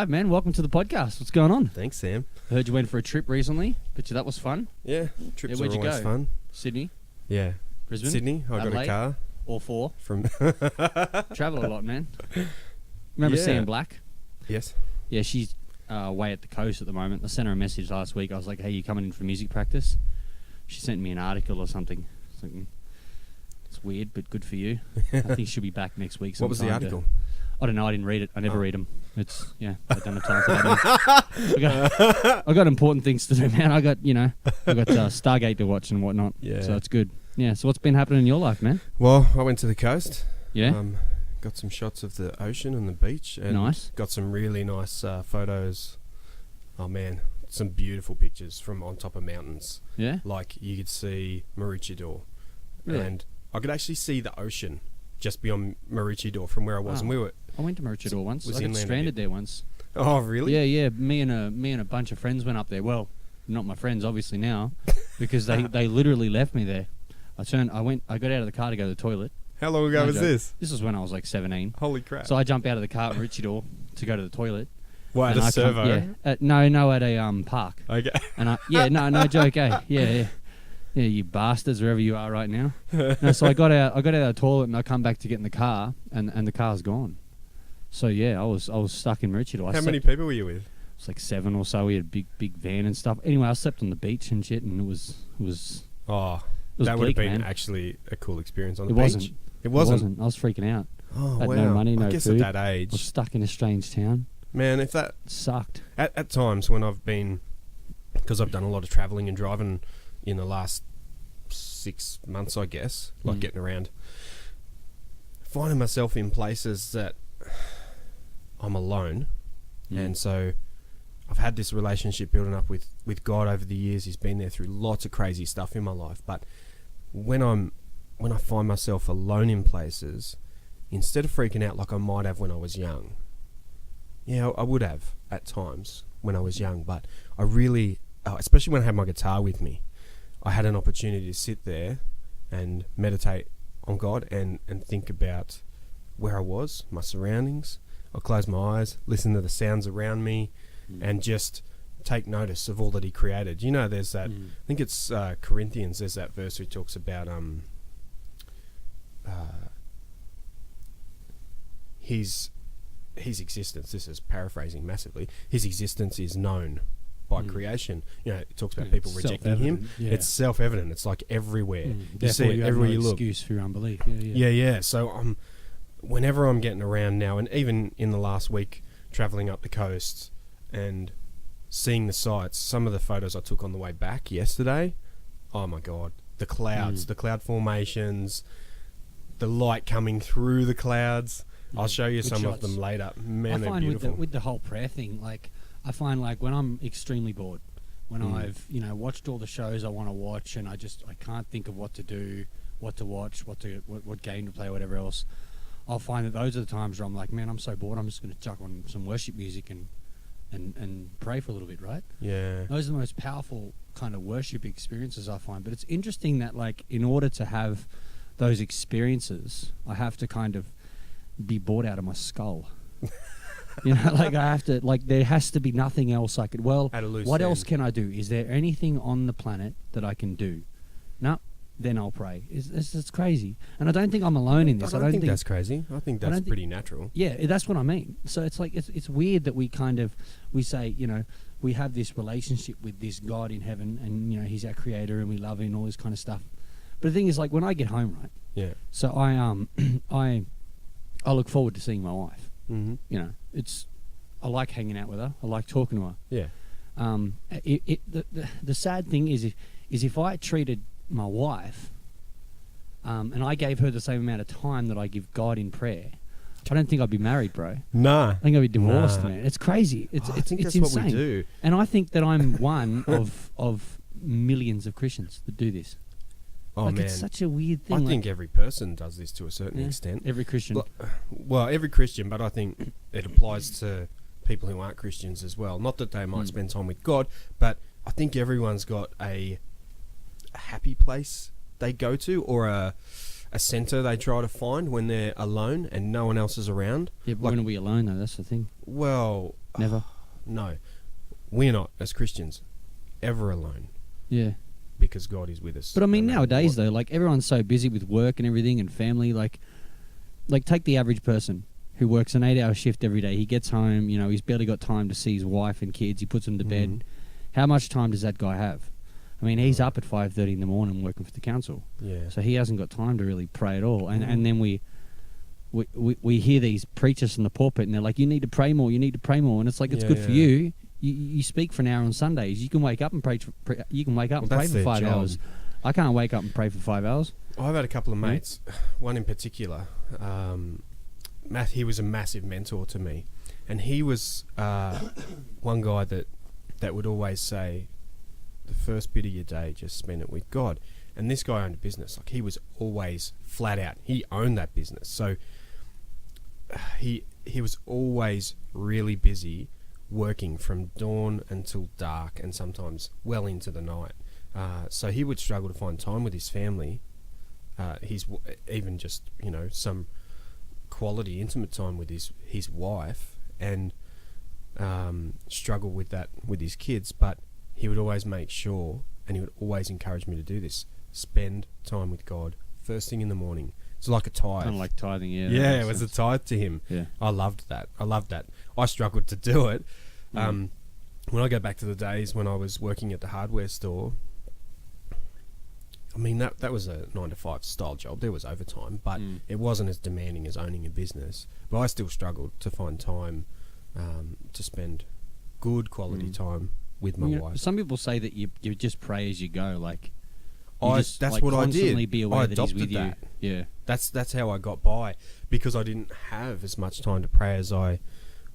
live, man. Welcome to the podcast. What's going on? Thanks, Sam. I heard you went for a trip recently. Bet you that was fun. Yeah, trips where'd are you always go? fun. Sydney, Yeah, Brisbane, Sydney. I got Adelaide? a car all four. from. Travel a lot, man. Remember Yeah. Sam Black? Yes. Yeah, she's away at the coast at the moment. I sent her a message last week. I was like, hey, you coming in for music practice? She sent me an article or something. It's like, it's weird, but good for you. I think she'll be back next week. What was the sometime article? I don't know. I didn't read it. I never read them. It's, yeah, I don't have time for that. I got important things to do, man. I got Stargate to watch and whatnot. Yeah. So it's good. Yeah. So what's been happening in your life, man? Well, I went to the coast. Yeah. Got some shots of the ocean and the beach. And Nice. Got some really nice photos. Oh, man. Some beautiful pictures from on top of mountains. Yeah. Like you could see Maroochydore. Really? And I could actually see the ocean just beyond Maroochydore from where I was. Wow. And we were... I went to Maroochydore once. was I got inland a stranded bit. there once. Oh, really? Yeah. Me and a bunch of friends went up there. Well, not my friends, obviously now, because they literally left me there. I got out of the car to go to the toilet. How long ago No was joke. this? This was when I was like 17. Holy crap. So I jump out of the car at Maroochydore to go to the toilet. What, at and a I come- servo? yeah. No, at a park. Okay. And no joke, eh? Yeah, you bastards, wherever you are right now. No, so I got out of the toilet and I come back to get in the car, and the car's gone. So yeah, I was stuck in Maroochydore. How many people were you with? It's like 7 or so. We had a big van and stuff. Anyway, I slept on the beach and shit, and it was Oh, was that would have bleak, been man. actually a cool experience on the It beach. wasn't. It It wasn't. wasn't. I was freaking out. Oh, Had wow. no money, no I guess food. at that I was age, stuck in a strange town. man, if that... It sucked. At times when I've been... Because I've done a lot of travelling and driving in the last 6 months, I guess, like getting around, finding myself in places that I'm alone. And so I've had this relationship building up with God over the years. He's been there through lots of crazy stuff in my life. But when I find myself alone in places, instead of freaking out like I might have when I was young, yeah, I would have at times when I was young, but I really, especially when I had my guitar with me, I had an opportunity to sit there and meditate on God and think about where I was, my surroundings. I close my eyes, listen to the sounds around me, and just take notice of all that He created. You know, there's that. I think it's Corinthians. There's that verse who talks about his existence. This is paraphrasing massively. His existence is known by creation. You know, it talks about people rejecting Him. Yeah. It's self-evident. It's like everywhere. You Therefore, see it have everywhere no you look. excuse for your unbelief. Yeah. So whenever I'm getting around now, and even in the last week, travelling up the coast and seeing the sights, some of the photos I took on the way back yesterday, oh my God, the clouds, the cloud formations, the light coming through the clouds. I'll show you Good some shots. of them later. Man, I they're find beautiful. with the whole prayer thing, like I find like when I'm extremely bored, when I've watched all the shows I want to watch, and I can't think of what to do, what to watch, what game to play, or whatever else. I'll find that those are the times where I'm like, man, I'm so bored. I'm just going to chuck on some worship music and pray for a little bit, right? Yeah. Those are the most powerful kind of worship experiences I find. But it's interesting that, like, in order to have those experiences, I have to kind of be bored out of my skull. Like I have to, like, there has to be nothing else I could. Well, At a loose what end. else can I do? Is there anything on the planet that I can do? No. Then I'll pray. It's crazy, and I don't think I'm alone in this. I don't think that's crazy. I think that's pretty natural. Yeah, that's what I mean. So it's like it's weird that we say, we have this relationship with this God in heaven, and He's our creator, and we love Him and all this kind of stuff. But the thing is, like, when I get home, right? Yeah. So I look forward to seeing my wife. Mm-hmm. I like hanging out with her. I like talking to her. Yeah. The sad thing is if I treated my wife, and I gave her the same amount of time that I give God in prayer, I don't think I'd be married, bro. Nah. I think I'd be divorced, Nah. man. It's crazy. It's I think it's that's insane. what we do. And I think that I'm one of millions of Christians that do this. Oh, like, man. it's such a weird thing. I think every person does this to a certain extent. Every Christian. Well, every Christian, but I think it applies to people who aren't Christians as well. Not that they might spend time with God, but I think everyone's got a happy place they go to, or a center they try to find when they're alone and no one else is around. Yeah, but like- when are we alone, though? That's the thing. Well, Never. No, we're not, as Christians, ever alone Yeah. because God is with us. But I mean, no matter nowadays what. though, like everyone's so busy with work and everything and family. Like take the average person who works an 8-hour shift every day. He gets home, you know, he's barely got time to see his wife and kids. He puts them to bed. How much time does that guy have? I mean, he's up at 5:30 in the morning working for the council, Yeah. so he hasn't got time to really pray at all. And then we hear these preachers from the pulpit, and they're like, "You need to pray more. You need to pray more." And it's like, it's good for you. You speak for an hour on Sundays. You can wake up and pray. You can wake up and pray for 5 hours. I can't wake up and pray for 5 hours. I've had a couple of mates, one in particular. He was a massive mentor to me, and he was one guy that would always say, the first bit of your day, just spend it with God. And this guy owned a business. Like, he was always flat out. He owned that business, so he was always really busy, working from dawn until dark, and sometimes well into the night. So he would struggle to find time with his family. Even just, you know, some quality intimate time with his wife, and struggle with that with his kids. But he would always make sure, and he would always encourage me to do this: spend time with God first thing in the morning. It's like a tithe. Kind of like tithing, yeah. Yeah, it was a tithe to him. Yeah. I loved that. I struggled to do it. When I go back to the days when I was working at the hardware store, I mean, that was a 9-to-5 style job. There was overtime, but it wasn't as demanding as owning a business. But I still struggled to find time to spend good quality time with my wife. Some people say that you just pray as you go, like that's what I did. Constantly be aware I that he's with adopted that. you. Yeah, that's how I got by, because I didn't have as much time to pray as I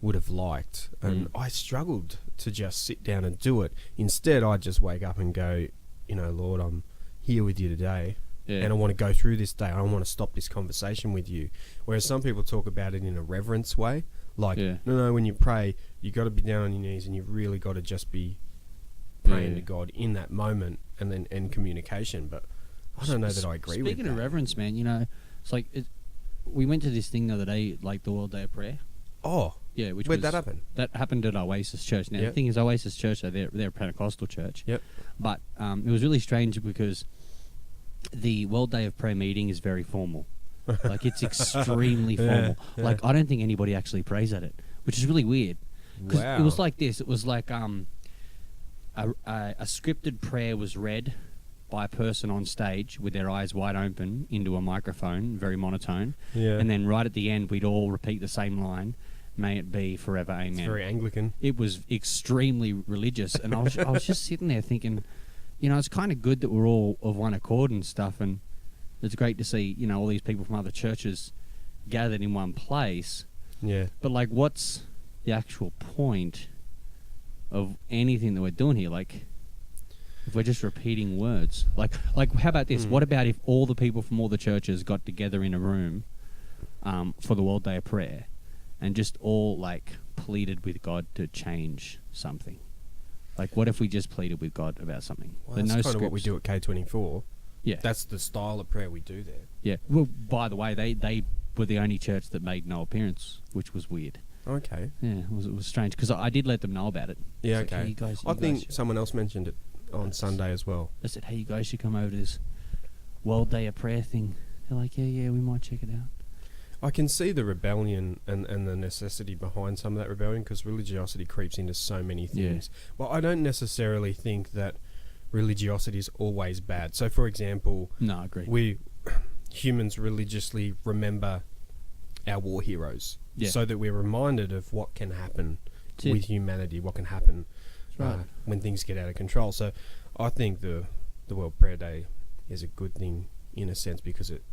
would have liked, and I struggled to just sit down and do it. Instead, I just wake up and go, you know, Lord, I'm here with you today, and I want to go through this day. I don't want to stop this conversation with you. Whereas some people talk about it in a reverence way, like, no, when you pray, you got to be down on your knees, and you've really got to just be praying to God in that moment, and communication. But I don't know that I agree with that. Speaking of reverence, man, you know, it's like we went to this thing the other day, like the World Day of Prayer. Oh, yeah, where'd that happen? That happened at Oasis Church. Now the thing is, Oasis Church, they're a Pentecostal church. Yep. But it was really strange because the World Day of Prayer meeting is very formal. Like, it's extremely formal. Yeah. Like, I don't think anybody actually prays at it, which is really weird. Because it was like this. It was like a scripted prayer was read by a person on stage with their eyes wide open into a microphone, very monotone. Yeah. And then right at the end, we'd all repeat the same line, "May it be forever, amen." It's very Anglican. It was extremely religious. And I was just sitting there thinking, you know, it's kind of good that we're all of one accord and stuff, and it's great to see, you know, all these people from other churches gathered in one place. Yeah. But, like, what's the actual point of anything that we're doing here? Like, if we're just repeating words. Like how about this? What about if all the people from all the churches got together in a room for the World Day of Prayer and just all, like, pleaded with God to change something? Like, what if we just pleaded with God about something? Well, that's kind of what we do at K24. Yeah. That's the style of prayer we do there. Yeah. Well, by the way, they were the only church that made no appearance, which was weird. Okay. Yeah, it was strange, because I did let them know about it. Yeah, It's like, okay. hey, I think someone else mentioned it on Sunday as well. I said, hey, you guys should come over to this World Day of Prayer thing. They're like, yeah, we might check it out. I can see the rebellion and the necessity behind some of that rebellion, because religiosity creeps into so many things. Yeah. But I don't necessarily think that religiosity is always bad. So, for example, no, I agree. We humans religiously remember our war heroes, so that we're reminded of what can happen with humanity, what can happen when things get out of control. So I think the World Prayer Day is a good thing in a sense, because it,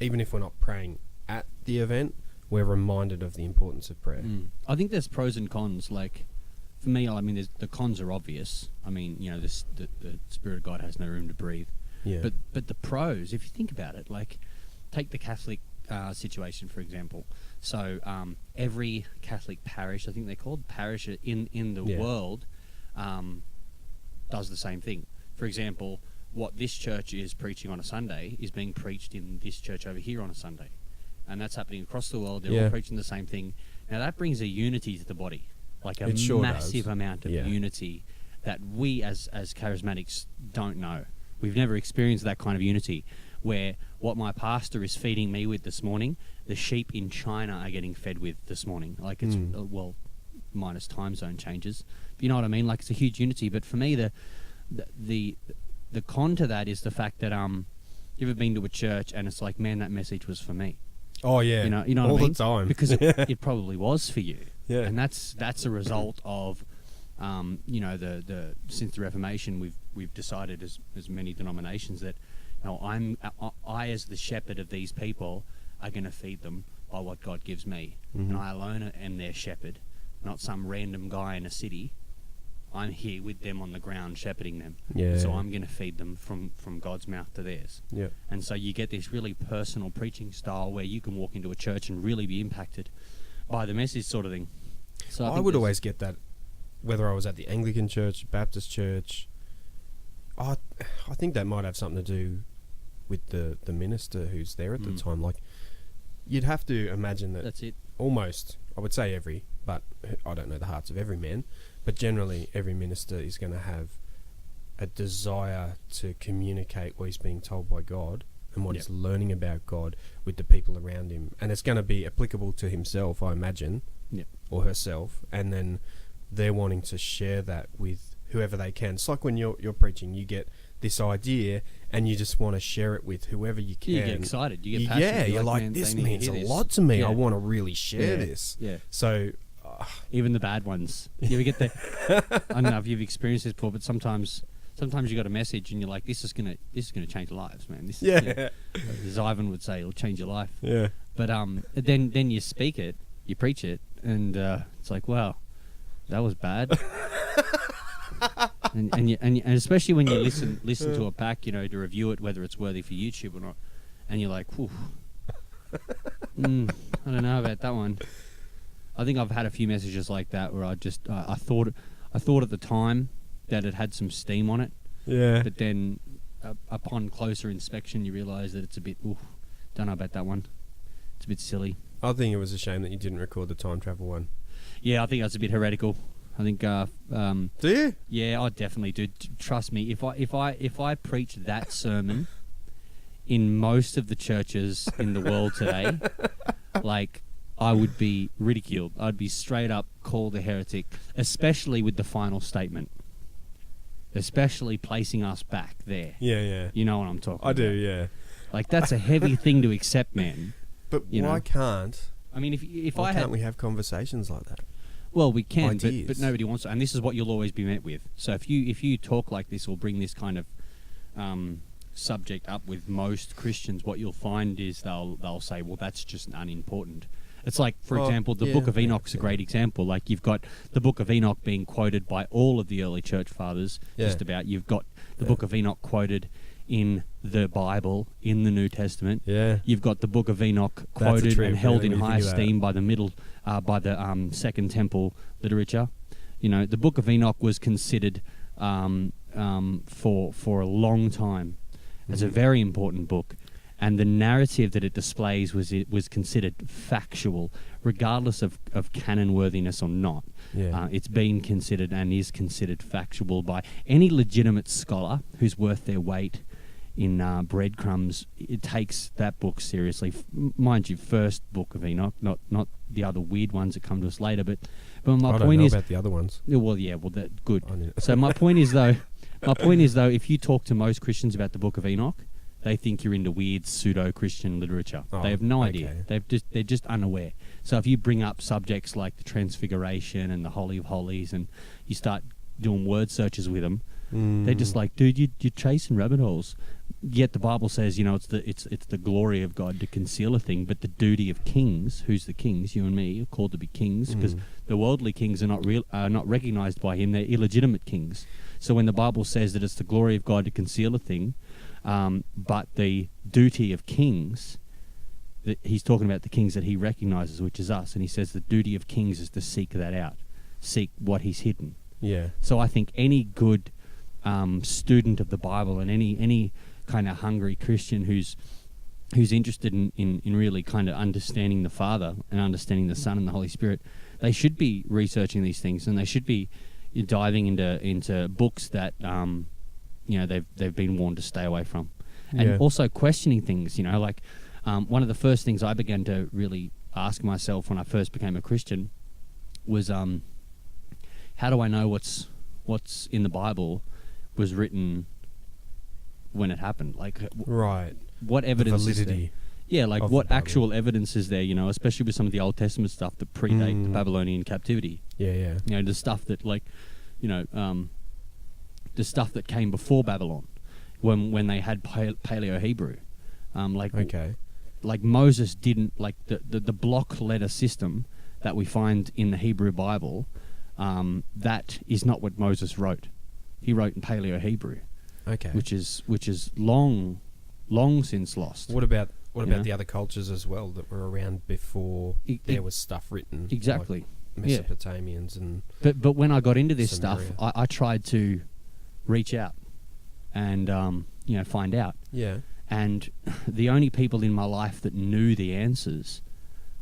even if we're not praying at the event, we're reminded of the importance of prayer. I think there's pros and cons. Like, for me, I mean, the cons are obvious. I mean, you know, the Spirit of God has no room to breathe. Yeah. But the pros, if you think about it, like, take the Catholic situation, for example. So every Catholic parish, I think they're called parish in the world, does the same thing. For example, what this church is preaching on a Sunday is being preached in this church over here on a Sunday. And that's happening across the world. They're all preaching the same thing. Now that brings a unity to the body, like a It sure massive does. amount of Yeah. unity that we as charismatics don't know. We've never experienced that kind of unity where what my pastor is feeding me with this morning, the sheep in China are getting fed with this morning. Like it's, well, minus time zone changes. You know what I mean? Like it's a huge unity. But for me, the con to that is the fact that you ever been to a church and it's like, man, that message was for me. Oh yeah, You know all what I mean? the time. Because it probably was for you. Yeah. And that's a result of the since the Reformation we've decided as many denominations that I as the shepherd of these people are going to feed them by what God gives me, and I alone am their shepherd, not some random guy in a city. I'm here with them on the ground shepherding them. Yeah. So I'm going to feed them from God's mouth to theirs. Yeah. And so you get this really personal preaching style where you can walk into a church and really be impacted by the message sort of thing. So I would always get that, whether I was at the Anglican church, Baptist church. I think that might have something to do with the minister who's there at the time. Like, you'd have to imagine that's it. Almost, I would say every, but I don't know the hearts of every man, but generally every minister is going to have a desire to communicate what he's being told by God and what he's learning about God with the people around him. And it's going to be applicable to himself, I imagine, or herself, and then they're wanting to share that with whoever they can. It's like when you're preaching, you get this idea and you just want to share it with whoever you can. You get excited. You get passionate. Yeah, you're like, man, this they need means to a hear this. lot to me. Yeah. I want to really share this. Yeah. So, Even the bad ones. You ever get the? I don't know if you've experienced this before, but sometimes you got a message and you're like, this is gonna change lives, man. This, as Ivan would say, it'll change your life. Yeah. But then you speak it, you preach it, and it's like, wow, that was bad. and especially when you listen to it back, to review it, whether it's worthy for YouTube or not, and you're like, whew, I don't know about that one. I think I've had a few messages like that where I just I thought at the time that it had some steam on it, but then upon closer inspection you realise that it's a bit, don't know about that one. It's a bit silly. I think it was a shame that you didn't record the time travel one. Yeah, I think that's a bit heretical. I think. Do you? Yeah, I definitely do. Trust me. If I preach that sermon in most of the churches in the world today, like, I would be ridiculed. I'd be straight up called a heretic, especially with the final statement, especially placing us back there. Yeah. You know what I'm talking about. I do. Yeah. Like, that's a heavy thing to accept, man. But You why know? can't? I mean, if Why I can't had, we have conversations like that? well, we can, Ideas. but nobody wants to, and this is what you'll always be met with. So if you talk like this or bring this kind of subject up with most Christians, what you'll find is they'll say, well, that's just unimportant. It's like, for example, the Book of Enoch's a great example. Like, you've got the Book of Enoch being quoted by all of the early church fathers, just about. You've got the Book of Enoch quoted in the Bible, in the New Testament. Yeah. You've got the Book of Enoch quoted and held in high esteem by the Second Temple literature. The Book of Enoch was considered for a long time as a very important book. And the narrative that it displays was considered factual, regardless of canon worthiness or not. Yeah. It's been considered and is considered factual by any legitimate scholar who's worth their weight in breadcrumbs. It takes that book seriously. Mind you, first Book of Enoch, not the other weird ones that come to us later. But my I don't point know is about the other ones. well, that good. So my point is though, if you talk to most Christians about the Book of Enoch, they think you're into weird pseudo-Christian literature. They have no idea. They're just unaware. So if you bring up subjects like the Transfiguration and the Holy of Holies, and you start doing word searches with them, they're just like, dude, you're chasing rabbit holes. Yet the Bible says, it's the glory of God to conceal a thing, but the duty of kings, who's the kings? You and me are called to be kings, because the worldly kings are not recognized by Him. They're illegitimate kings. So when the Bible says that it's the glory of God to conceal a thing, but the duty of kings, he's talking about the kings that He recognizes, which is us, and He says the duty of kings is to seek that out, seek what He's hidden. Yeah. So I think any good student of the Bible and any kind of hungry Christian who's who's interested in really kind of understanding the Father and understanding the Son and the Holy Spirit, they should be researching these things, and they should be diving into books that they've been warned to stay away from, and also questioning things. Like one of the first things I began to really ask myself when I first became a Christian was, how do I know what's in the Bible was written when it happened? Like, right. What evidence the is there? validity Yeah, like of what the Bible. Actual evidence is there, especially with some of the Old Testament stuff that predate the Babylonian captivity. Yeah. The stuff that the stuff that came before Babylon when they had Paleo-Hebrew. Like Moses didn't, like the block letter system that we find in the Hebrew Bible, that is not what Moses wrote. He wrote in Paleo-Hebrew. Okay. Which is long since lost. What about the other cultures as well that were around before there was stuff written? Exactly. Like Mesopotamians and... But when I got into this Samaria. stuff, I tried to reach out and find out. Yeah. And the only people in my life that knew the answers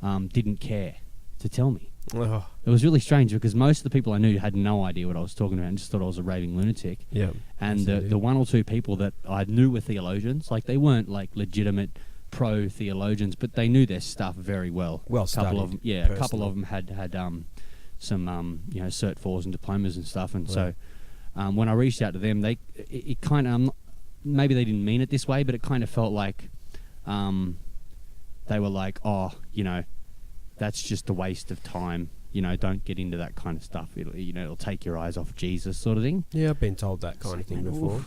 didn't care to tell me. Oh. It was really strange because most of the people I knew had no idea what I was talking about and just thought I was a raving lunatic. Yeah. And the one or two people that I knew were theologians, like they weren't like legitimate pro-theologians, but they knew their stuff very well. Well studied. A couple of them had some Cert 4s and diplomas and stuff, and so when I reached out to them, it kind of maybe they didn't mean it this way, but it kind of felt like they were like, that's just a waste of time. Don't get into that kind of stuff. It'll take your eyes off Jesus, sort of thing. Yeah, I've been told that kind of thing before.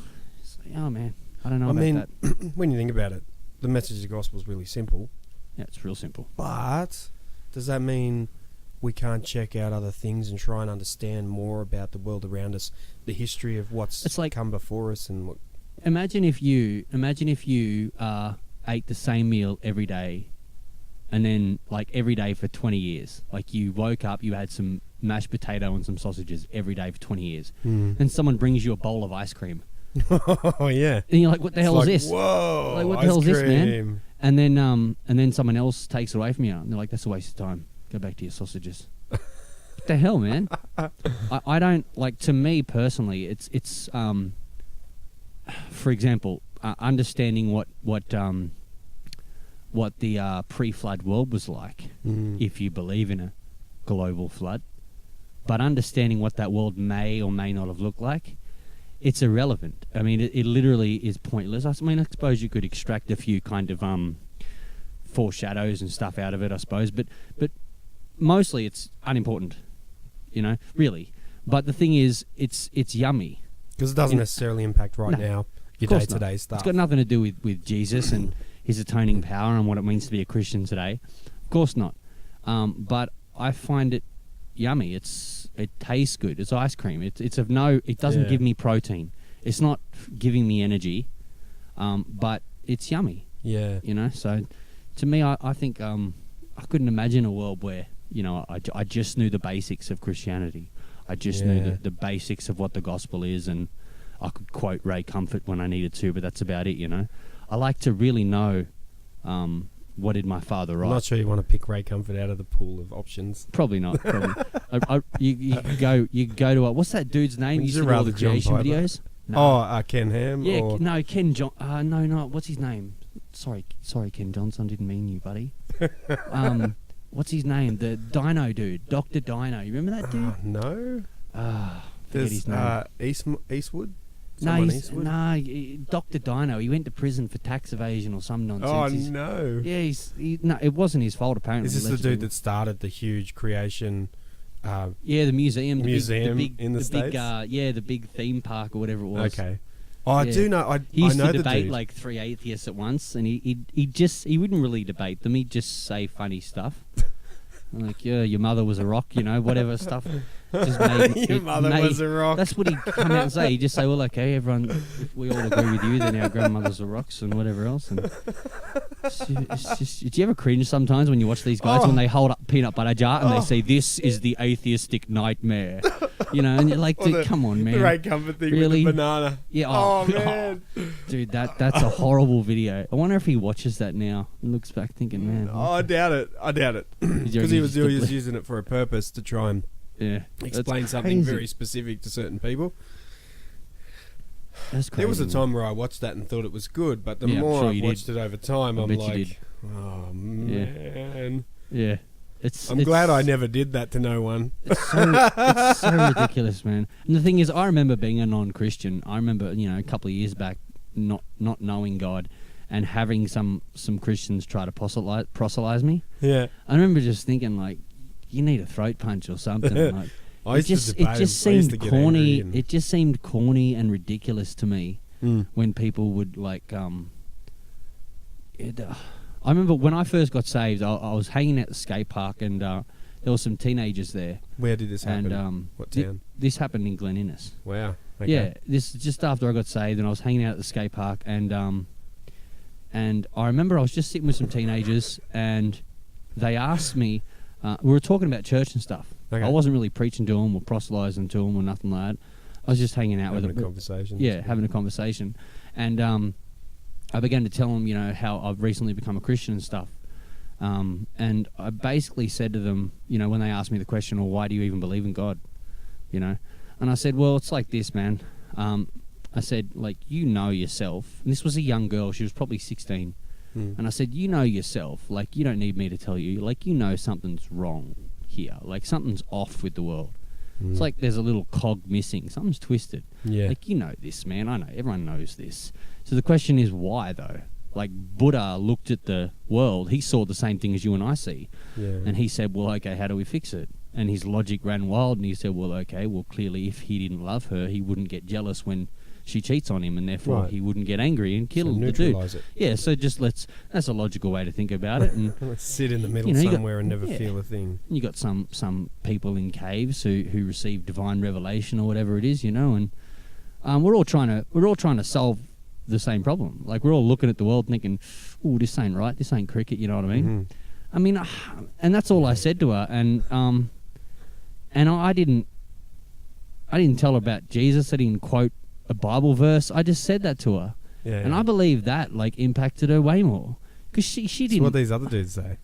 Oh man, I don't know about that. When you think about it, the message of the gospel is really simple. Yeah, it's real simple. But does that mean we can't check out other things and try and understand more about the world around us, the history of what's come before us, and what? Imagine if you ate the same meal every day, and then like every day for 20 years. Like you woke up, you had some mashed potato and some sausages every day for 20 years. Then someone brings you a bowl of ice cream. Oh yeah. And you're like, what the hell is this? Whoa! Like, what the hell is this, man? And then someone else takes it away from you, and they're like, that's a waste of time. Go back to your sausages. What the hell, man? I don't like. To me personally, it's for example, understanding what the pre-flood world was like, if you believe in a global flood, but understanding what that world may or may not have looked like, it's irrelevant. I mean, it literally is pointless. I mean, I suppose you could extract a few kind of foreshadows and stuff out of it, I suppose, but mostly it's unimportant, really. But the thing is, it's yummy. Because it doesn't necessarily impact now your day-to-day stuff. It's got nothing to do with Jesus and his atoning power and what it means to be a Christian today. Of course not. But I find it yummy. It tastes good. It's ice cream. It doesn't give me protein. It's not giving me energy, but it's yummy. Yeah. So to me, I think I couldn't imagine a world where, I just knew the basics of Christianity. I just knew the basics of what the gospel is, and I could quote Ray Comfort when I needed to, but that's about it, I like to really know what did my father write. I'm not sure you want to pick Ray Comfort out of the pool of options. Probably not. You go to what's that dude's name? Would You you used to do all rather the John creation Piper? videos. No. Oh, Ken Ham? Yeah, or? no, Ken John. No, what's his name? Sorry, Ken Johnson. Didn't mean you, buddy. What's his name? The Dino dude, Dr. Dino. You remember that dude? No. Forget his name. Eastwood? No, Dr. Dino. He went to prison for tax evasion or some nonsense. Oh, no. Yeah, no, it wasn't his fault, apparently. Is this the dude that started the huge creation... yeah, the museum. The big, in the States? The big theme park or whatever it was. Okay. Oh, I do know. He used I know to the debate dude. like 3 atheists at once, and he wouldn't really debate them. He'd just say funny stuff. Like, yeah, your mother was a rock, whatever stuff. Just Your mother was a rock. That's what he'd come out and say. He'd just say, well, okay, everyone, if we all agree with you, then our grandmothers are rocks and whatever else. And It's just, do you ever cringe sometimes when you watch these guys when they hold up peanut butter jar and they say, "This is the atheistic nightmare," you know, and you're like, "Dude, come on, man." The Ray Comfort thing Really? with the banana. Yeah. Oh, man. Dude, that's a horrible video. I wonder if he watches that now and looks back thinking, "Man." Oh, I doubt it. Because he was using it for a purpose to try and explain something very specific to certain people. That's crazy. There was a time where I watched that and thought it was good, but the more I watched it over time, I'm like, oh, man. Yeah. I'm glad I never did that to no one. It's so ridiculous, man. And the thing is, I remember being a non-Christian. I remember, a couple of years back, not knowing God and having some Christians try to proselytize me. Yeah. I remember just thinking, like, you need a throat punch or something. Like, it just seemed corny. It just seemed corny and ridiculous to me when people would like. I remember when I first got saved, I was hanging at the skate park and there were some teenagers there. Where did this happen? And what town? This happened in Glen Innes. Wow. Okay. Yeah, this is just after I got saved, and I was hanging out at the skate park, and I remember I was just sitting with some teenagers, and they asked me. We were talking about church and stuff. Okay. I wasn't really preaching to them or proselytizing to them or nothing like that. I was just hanging out with them. Having a conversation. Yeah, having a conversation. And I began to tell them, how I've recently become a Christian and stuff. And I basically said to them, when they asked me the question, well, why do you even believe in God? And I said, well, it's like this, man. I said, like, yourself. And this was a young girl. She was probably 16. And I said, yourself. Like, you don't need me to tell you. Like, something's wrong here. Like, something's off with the world. It's like there's a little cog missing. Something's twisted. Yeah. Like, this, man. I know. Everyone knows this. So the question is why, though? Like, Buddha looked at the world. He saw the same thing as you and I see. Yeah. And he said, well, okay, how do we fix it? And his logic ran wild, and he said, well, okay, clearly if he didn't love her, he wouldn't get jealous when she cheats on him, and therefore he wouldn't get angry and kill the dude. It. Yeah, so that's a logical way to think about it. And let's sit in the middle somewhere and never feel a thing. You got some people in caves who receive divine revelation or whatever it is, and we're all trying to solve the same problem. Like, we're all looking at the world thinking, "Ooh, this ain't right. This ain't cricket." You know what I mean? Mm-hmm. I mean, and that's all I said to her. And I didn't tell her about Jesus. I didn't quote a Bible verse. I just said that to her. Yeah, and I believe that impacted her way more because she didn't. So what these other dudes say?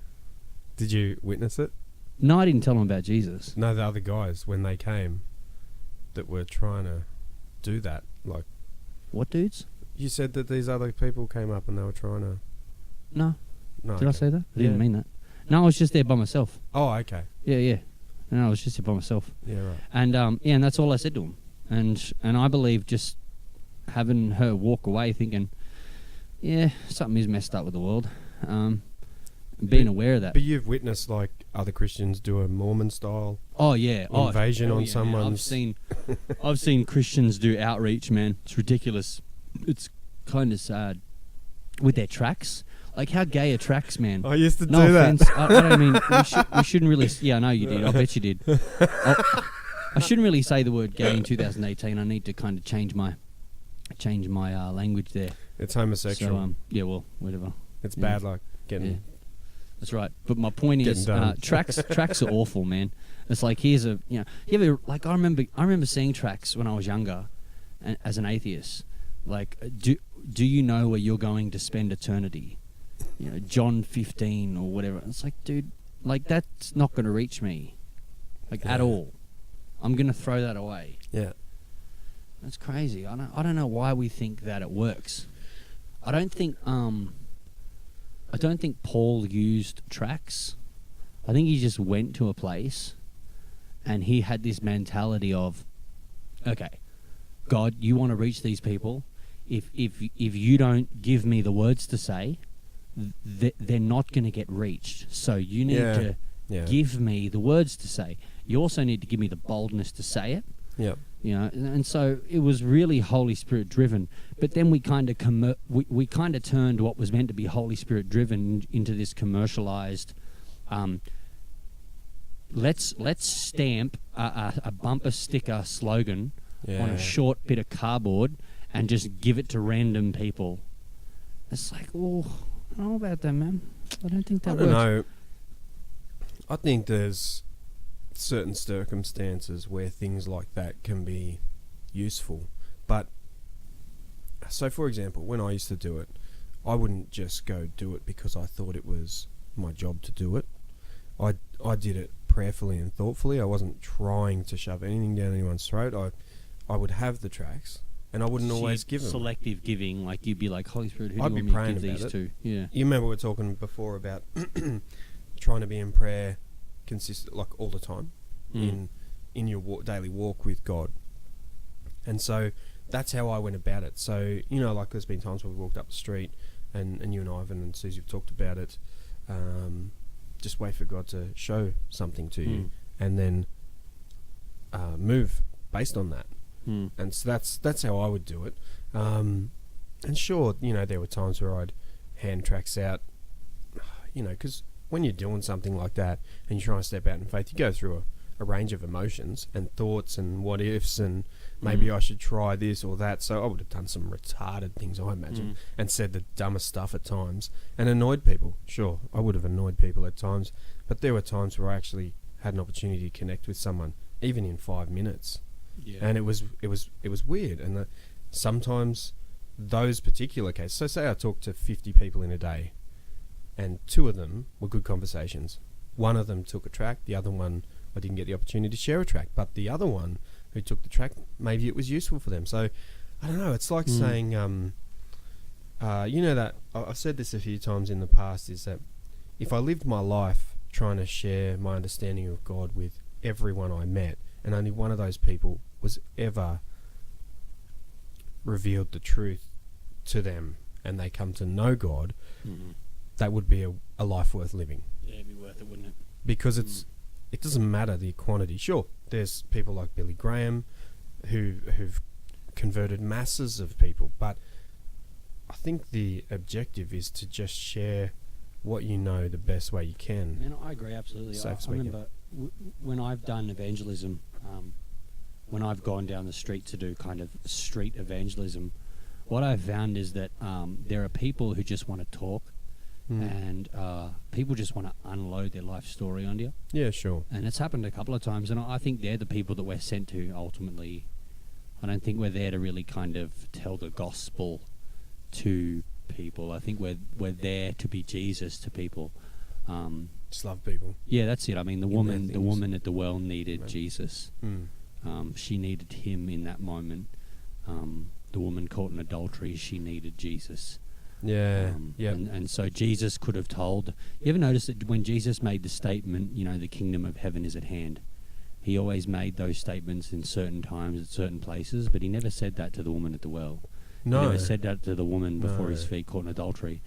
Did you witness it? No, I didn't tell them about Jesus. No, the other guys when they came that were trying to do that. Like, what dudes? You said that these other people came up and they were trying to. No. Did I say that? I didn't mean that. No, I was just there by myself. Oh, okay. Yeah. No, I was just there by myself. Yeah, right. And and that's all I said to him. And I believe just having her walk away thinking, yeah, something is messed up with the world. Being aware of that. But you've witnessed other Christians do a Mormon style. Oh yeah, invasion on someone's. I've seen Christians do outreach, man. It's ridiculous. It's kind of sad with their tracks. Like, how gay are tracks, man? I used to no do offense. that. I don't mean we shouldn't really. Yeah, I know you did. I bet you did. I shouldn't really say the word gay in 2018. I need to kind of change my language there. It's homosexual. So yeah, well, whatever. It's bad luck getting. Yeah. That's right. But my point is, tracks are awful, man. It's like, here's a you ever I remember seeing tracks when I was younger, as an atheist. Like, do you know where you're going to spend eternity? John 15 or whatever. It's like, dude, that's not going to reach me, at all. I'm going to throw that away. Yeah, that's crazy. I don't know why we think that it works. I don't think Paul used tracks. I think he just went to a place, and he had this mentality of, okay, God, you want to reach these people. If you don't give me the words to say, they're not going to get reached. So you need to give me the words to say. You also need to give me the boldness to say it. Yep. And so it was really Holy Spirit driven. But then we kind of we kind of turned what was meant to be Holy Spirit driven into this commercialized. Let's stamp a bumper sticker slogan on a short bit of cardboard and just give it to random people. It's like, oh, don't know about that, man. I don't think that I works. don't know. I think there's certain circumstances where things like that can be useful. But, so for example, when I used to do it, I wouldn't just go do it because I thought it was my job to do it. I did it prayerfully and thoughtfully. I wasn't trying to shove anything down anyone's throat. I would have the tracks, and I wouldn't always give them. Selective giving, like you'd be like, Holy Spirit, who I'd do you be want me to praying give about these it. to? Yeah. You remember we were talking before about trying to be in prayer consistent, like all the time, in your daily walk with God. And so that's how I went about it. So, you know, like there's been times where we walked up the street and you and Ivan and Susie have talked about it. Just wait for God to show something to you and then move based on that. And so that's how I would do it. And sure, you know, there were times where I'd hand tracks out, you know, because when you're doing something like that and you're trying to step out in faith, you go through a range of emotions and thoughts and what ifs and maybe I should try this or that. So I would have done some retarded things, I imagine, and said the dumbest stuff at times and annoyed people. Sure, I would have annoyed people at times, but there were times where I actually had an opportunity to connect with someone, even in 5 minutes. Yeah. And it was weird. And sometimes those particular cases, so say I talked to 50 people in a day and 2 of them were good conversations. One of them took a track, the other one I didn't get the opportunity to share a track, but the other one who took the track, maybe it was useful for them. So I don't know, it's like saying you know that I've said this a few times in the past, is that if I lived my life trying to share my understanding of God with everyone I met and only one of those people was ever revealed the truth to them and they come to know God, that would be a life worth living. Yeah, it'd be worth it, wouldn't it? Because it doesn't matter the quantity. Sure, there's people like Billy Graham who've converted masses of people, but I think the objective is to just share what you know the best way you can. And I agree, absolutely. I speaking. remember when I've done evangelism, when I've gone down the street to do kind of street evangelism, what I've found is that there are people who just want to talk, and people just want to unload their life story on you. Yeah, sure. And it's happened a couple of times, and I think they're the people that we're sent to ultimately. I don't think we're there to really kind of tell the gospel to people. I think we're there to be Jesus to people. Just love people. Yeah, that's it. I mean, the woman at the well needed Jesus. She needed him in that moment. The woman caught in adultery, she needed Jesus. Yeah, And so Jesus could have told. You ever notice that when Jesus made the statement, you know, the kingdom of heaven is at hand, he always made those statements in certain times at certain places, but he never said that to the woman at the well. No. He never said that to the woman before his feet caught in adultery.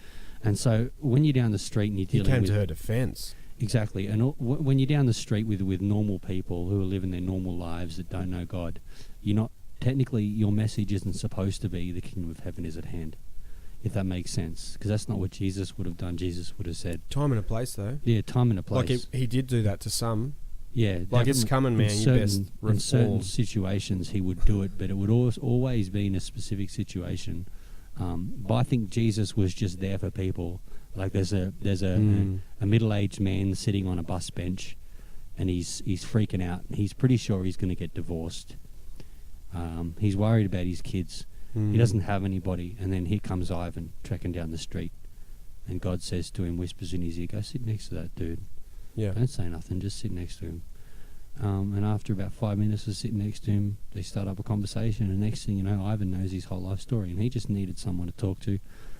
And so when you're down the street and you're dealing with... He came to her defense. Exactly. And when you're down the street with normal people who are living their normal lives that don't know God, you're not... Technically, your message isn't supposed to be the kingdom of heaven is at hand, if that makes sense. Because that's not what Jesus would have done. Jesus would have said... Time and a place, though. Yeah, time and a place. Like, he did do that to some. Yeah. Like, it's coming, man. You best reform. In certain situations, he would do it, but it would always be in a specific situation. But I think Jesus was just there for people. Like, there's a middle-aged man sitting on a bus bench, and he's freaking out. He's pretty sure he's going to get divorced. He's worried about his kids. He doesn't have anybody. And then here comes Ivan trekking down the street, and God says to him, whispers in his ear, "Go sit next to that dude. Yeah. Don't say nothing, just sit next to him." And after about 5 minutes of sitting next to him, they start up a conversation, and next thing you know, Ivan knows his whole life story, and he just needed someone to talk to.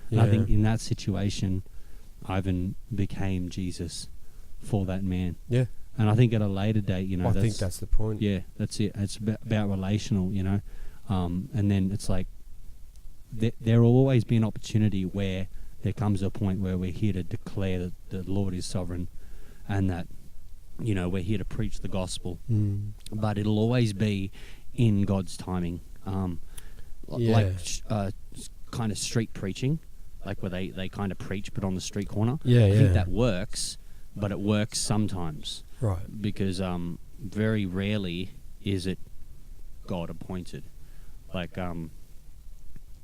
Yeah. I think in that situation, Ivan became Jesus for that man. Yeah. And I think at a later date, you know... I think that's the point. Yeah, that's it. It's about relational, you know. And then it's like, there will always be an opportunity where there comes a point where we're here to declare that the Lord is sovereign, and that, you know, we're here to preach the gospel. But it'll always be in God's timing. Like kind of street preaching, like where they kind of preach but on the street corner. I think that works, but it works sometimes. Right. Because very rarely is it God appointed. Like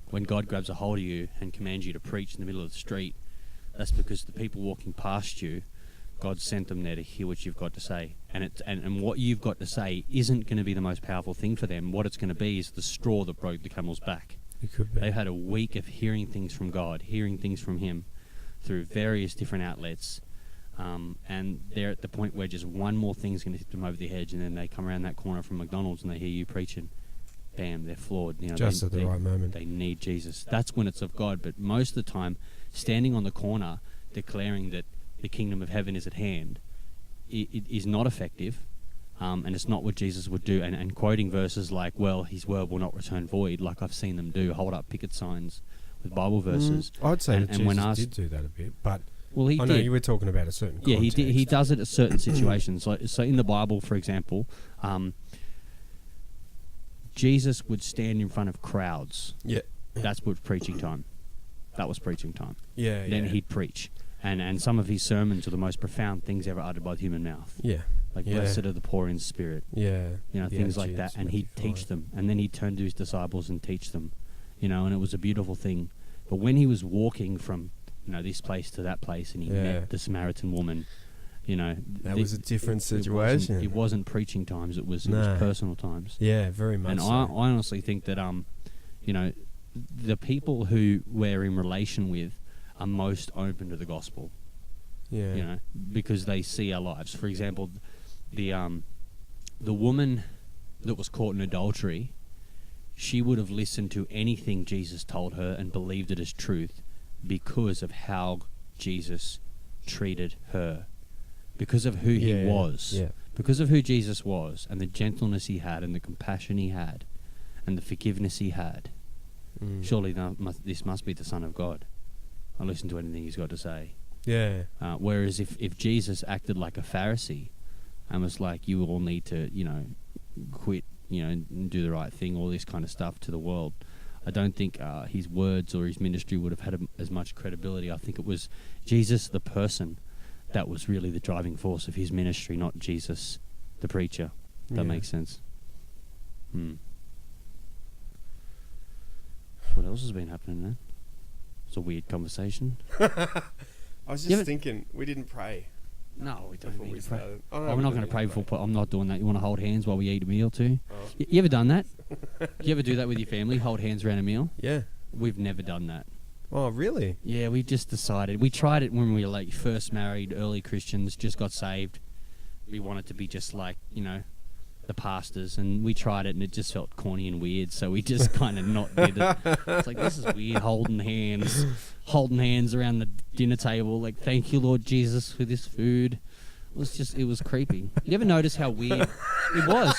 when God grabs a hold of you and commands you to preach in the middle of the street, That's because the people walking past you, God sent them there to hear what you've got to say. And what you've got to say isn't going to be the most powerful thing for them. What it's going to be is the straw that broke the camel's back. It could be. They've had a week of hearing things from God, hearing things from Him through various different outlets. And they're at the point where just one more thing's going to tip them over the edge, and then they come around that corner from McDonald's and they hear you preaching. Bam, they're floored. You know, Just at the right moment. They need Jesus. That's when it's of God. But most of the time, standing on the corner declaring that the kingdom of heaven is at hand, it is not effective, and it's not what Jesus would do. And quoting verses like, well, His word will not return void, like I've seen them do, hold up picket signs with Bible verses. I'd say that and Jesus when asked, did do that a bit, but well, he I know did. you were talking about a certain context. Yeah, he did. He does it at certain situations. So in the Bible, for example, Jesus would stand in front of crowds. Yeah. That's what preaching time. That was preaching time. Yeah, Then he'd preach. And some of his sermons are the most profound things ever uttered by the human mouth. Yeah. Like, blessed are the poor in spirit. Yeah. You know, things like that. And he'd teach them. And then he'd turn to his disciples and teach them. You know, and it was a beautiful thing. But when he was walking from, you know, this place to that place, and he met the Samaritan woman, you know, that was a different situation. It wasn't preaching times. It was personal times. Yeah, very much. And so. I honestly think that you know, the people who we're in relation with are most open to the gospel. Yeah. You know, because they see our lives. For example, the woman that was caught in adultery, she would have listened to anything Jesus told her and believed it as truth because of how Jesus treated her, because of who he was, because of who Jesus was, and the gentleness he had, and the compassion he had, and the forgiveness he had. Surely this must be the Son of God. I'll listen to anything he's got to say. Yeah. Whereas if Jesus acted like a Pharisee and was like, you all need to, you know, quit, you know, and do the right thing, all this kind of stuff to the world, I don't think his words or his ministry would have had as much credibility. I think it was Jesus, the person, that was really the driving force of his ministry, not Jesus, the preacher. That makes sense. What else has been happening, man? It's a weird conversation. I was just thinking, we didn't pray. No, we don't before need we to pray. started. Oh, we're not going to pray before. I'm not doing that. You want to hold hands while we eat a meal too? Oh. You ever done that? You ever do that with your family? Hold hands around a meal? Yeah. We've never done that. Oh, really? Yeah, we just decided. We tried it when we were like first married, early Christians, just got saved. We wanted to be just like, you know, the pastors, and we tried it and it just felt corny and weird, so we just kind of not did it. It's like, this is weird, holding hands around the dinner table, like, thank you, Lord Jesus, for this food. It was creepy. You ever notice how weird it was?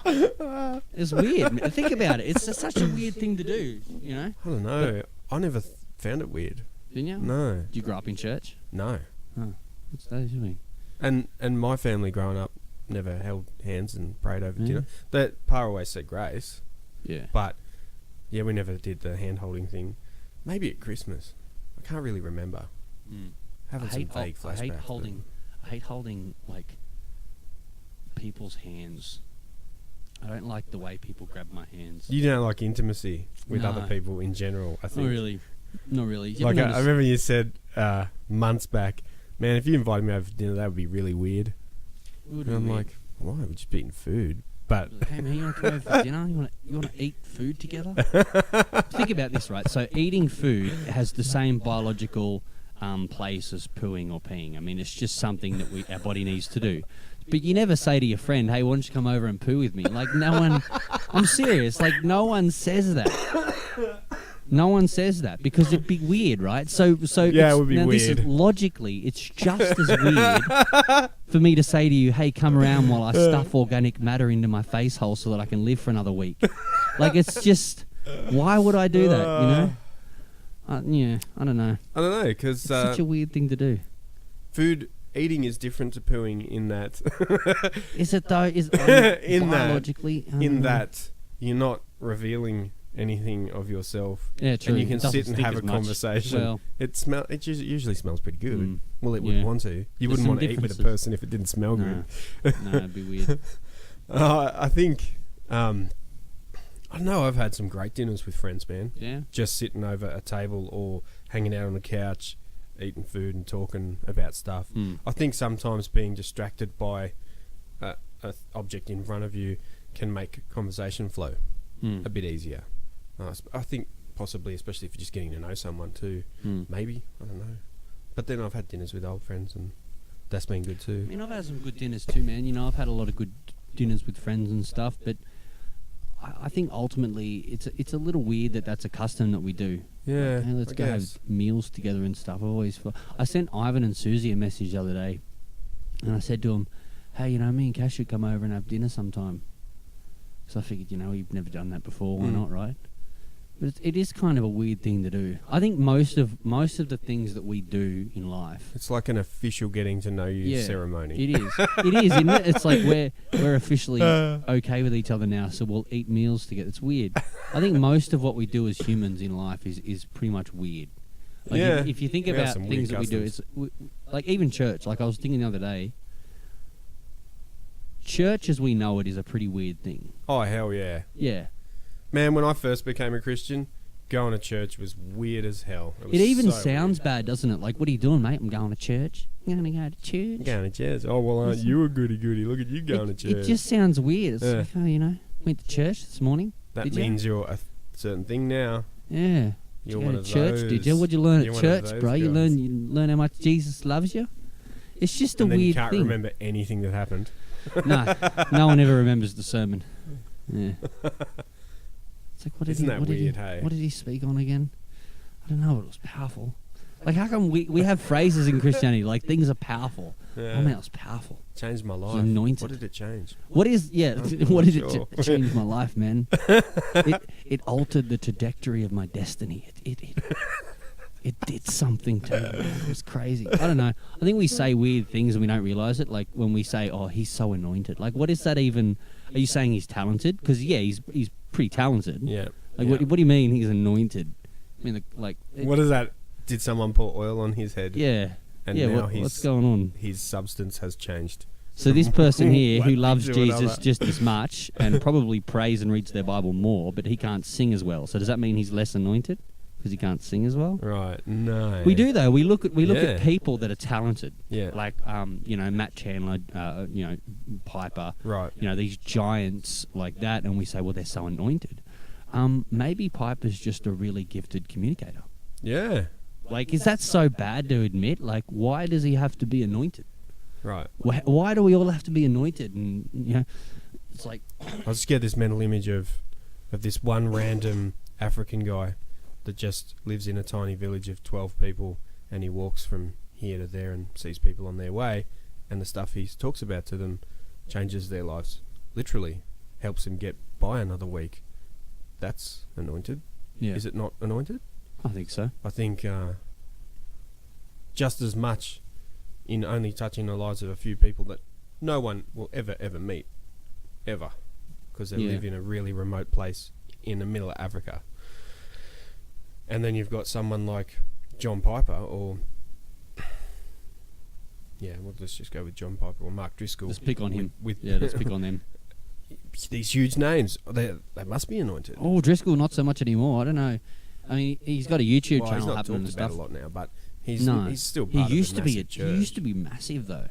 It was weird. Think about it. It's just such a weird thing to do, you know? I don't know. I never found it weird. Didn't you? No. Did you grow up in church? No. Oh, what's that usually? And my family growing up never held hands and prayed over dinner. That Pa always said grace. Yeah. But, yeah, we never did the hand-holding thing. Maybe at Christmas. I can't really remember. Having some vague flashbacks. I hate holding, like, people's hands. I don't like the way people grab my hands. You don't like intimacy with No. other people in general, I think. Not really. You Like, ever I remember you said months back, man, if you invited me over for dinner, that would be really weird. And I'm like, why? We're just eating food. But hey man, you want to come over for dinner? You want to eat food together? Think about this, right? So eating food has the same biological place as pooing or peeing. I mean, it's just something that our body needs to do. But you never say to your friend, "Hey, why don't you come over and poo with me?" Like, no one. I'm serious. Like, no one says that. No one says that because it'd be weird, right? So yeah, it would be now weird. Logically, it's just as weird for me to say to you, "Hey, come around while I stuff organic matter into my face hole so that I can live for another week." Like, it's just, why would I do that? You know? Yeah, I don't know. I don't know, because It's such a weird thing to do. eating is different to pooing in that. Is it though? Biologically? In that you're not revealing anything of yourself. Yeah, true. And you can It doesn't sit and stink have a as much. conversation. Well, It usually smells pretty good. Well, it wouldn't want to. You There's wouldn't some want to eat with a differences. person if it didn't smell good. No, it'd be weird. I think, I don't know, I've had some great dinners with friends, man. Yeah. Just sitting over a table or hanging out on the couch, eating food and talking about stuff. I think sometimes being distracted by a object in front of you can make conversation flow a bit easier. I think possibly, especially if you're just getting to know someone too. Maybe, I don't know. But then I've had dinners with old friends and that's been good too. I mean, I've had some good dinners too, man. You know, I've had a lot of good dinners with friends and stuff, but I think ultimately it's a little weird that that's a custom that we do. Yeah, like, hey, let's go have meals together and stuff. I sent Ivan and Susie a message the other day, and I said to them, hey, you know, me and Cash should come over and have dinner sometime. So I figured, you know, we've never done that before. Why not, right? But it is kind of a weird thing to do. I think most of the things that we do in life, it's like an official getting to know you ceremony. It is. It is, isn't it? It's like we're officially okay with each other now, so we'll eat meals together. It's weird. I think most of what we do as humans in life is pretty much weird. Like if you think about things that we do, it's like even church. Like I was thinking the other day, church as we know it is a pretty weird thing. Oh, hell yeah. Yeah. Man, when I first became a Christian, going to church was weird as hell. It even sounds bad, doesn't it? Like, what are you doing, mate? I'm going to church. I'm going to go to church. Going to church? Oh, well, aren't you a goody-goody? Look at you going to church. It just sounds weird. It's like, oh, you know, went to church this morning. That means you're a certain thing now. Yeah. You're one of church, those. Did you? What'd you learn at church, bro? Guys. You learn how much Jesus loves you? It's just a weird thing. You can't remember anything that happened. No one ever remembers the sermon. Yeah. It's like, what did he speak on again? I don't know, but it was powerful. Like, how come we have phrases in Christianity, like things are powerful? Yeah. Oh, man, it was powerful. Changed my life. Anointed. What did it change? What did it change my life, man? It altered the trajectory of my destiny. It did something to me, man. It was crazy. I don't know. I think we say weird things and we don't realise it. Like when we say, oh, he's so anointed. Like, what is that even? Are you saying he's talented? Because, yeah, he's pretty talented. Yeah. Like, what do you mean he's anointed? I mean, like... What is that? Did someone pour oil on his head? Yeah. And now what's going on? His substance has changed. So this person here who loves Jesus just as much and probably prays and reads their Bible more, but he can't sing as well. So does that mean he's less anointed? Because he can't sing as well? Right, no. We do though. We look at people that are talented. Yeah. Like Matt Chandler, Piper. Right. These giants like that, and we say, well, they're so anointed. Maybe Piper's just a really gifted communicator. Yeah. Like, is that so bad to admit? Like, why does he have to be anointed? Right. Why do we all have to be anointed? And it's like I just get this mental image of this one random African guy that just lives in a tiny village of 12 people, and he walks from here to there and sees people on their way, and the stuff he talks about to them changes their lives. Literally helps him get by another week. That's anointed. Yeah. Is it not anointed? I think so. I think just as much in only touching the lives of a few people that no one will ever meet, ever, because they live in a really remote place in the middle of Africa. And then you've got someone like John Piper, or let's just go with John Piper or Mark Driscoll. Let's pick on him. Let's pick on them. These huge names, they must be anointed. Oh, Driscoll, not so much anymore. I don't know. I mean, he's got a YouTube channel he's not happening and stuff. About a lot now, but he's still part he of used the to be massive church. He used to be massive though.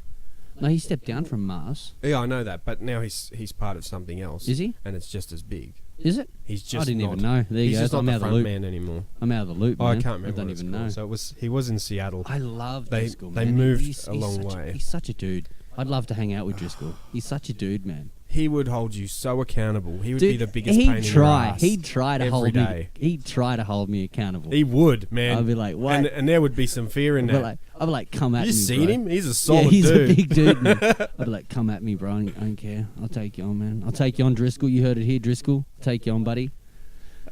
No, he stepped down from Mars. Yeah, I know that, but now he's part of something else. Is he? And it's just as big. Is it? He's just I didn't even know. There you he's go. just I'm not out the of the front loop. man anymore. I'm out of the loop. Oh, man. I can't remember. I don't even know. So he was in Seattle. I love Driscoll. They man. moved he's a long way. He's such a dude. I'd love to hang out with Driscoll. He's such a dude, man. He would hold you so accountable. He would be the biggest pain in your ass. He'd try to hold day. me. He'd try to hold me accountable. He would, man. I'd be like, what? And there would be some fear in that. I'd be like, come at me. You seen bro. him? He's a solid dude. He's a big dude, man. I'd be like, come at me, bro. I don't care. I'll take you on, man. I'll take you on, Driscoll. You heard it here, Driscoll. I'll take you on, buddy.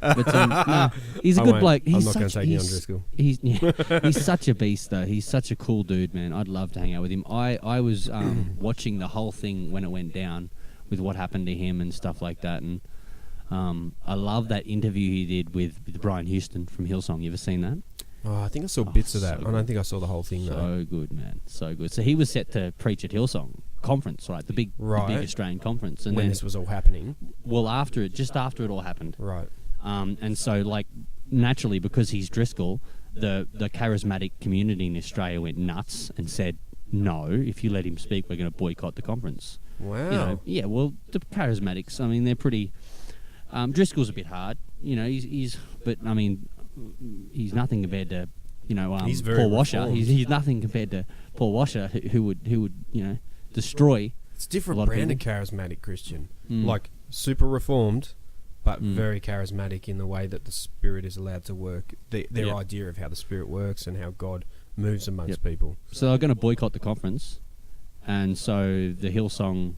But no, he's a good bloke. I'm not going to take you on, Driscoll. He's such a beast, though. He's such a cool dude, man. I'd love to hang out with him. I was watching the whole thing when it went down with what happened to him and stuff like that. And I love that interview he did with Brian Houston from Hillsong. You ever seen that? Oh, I think I saw bits of that. So I don't think I saw the whole thing, though. So good, man. So good. So he was set to preach at Hillsong conference, right? The big Australian conference. And when then, this was all happening? Well, just after it all happened. Right. And so, like, naturally, because he's Driscoll, the charismatic community in Australia went nuts and said, no, if you let him speak, we're going to boycott the conference. Wow. You know, yeah, well, the charismatics, I mean, they're pretty... Driscoll's a bit hard, you know, but, I mean, he's nothing compared to, you know, he's very Paul Washer. reformed. He's nothing compared to Paul Washer, who would, you know, destroy... It's a different a lot of brand of people. charismatic Christian. Mm. Like, super reformed, but Mm. very charismatic in the way that the Spirit is allowed to work. Their Yep. idea of how the Spirit works and how God moves amongst Yep. people. So they're going to boycott the conference, and so the Hillsong,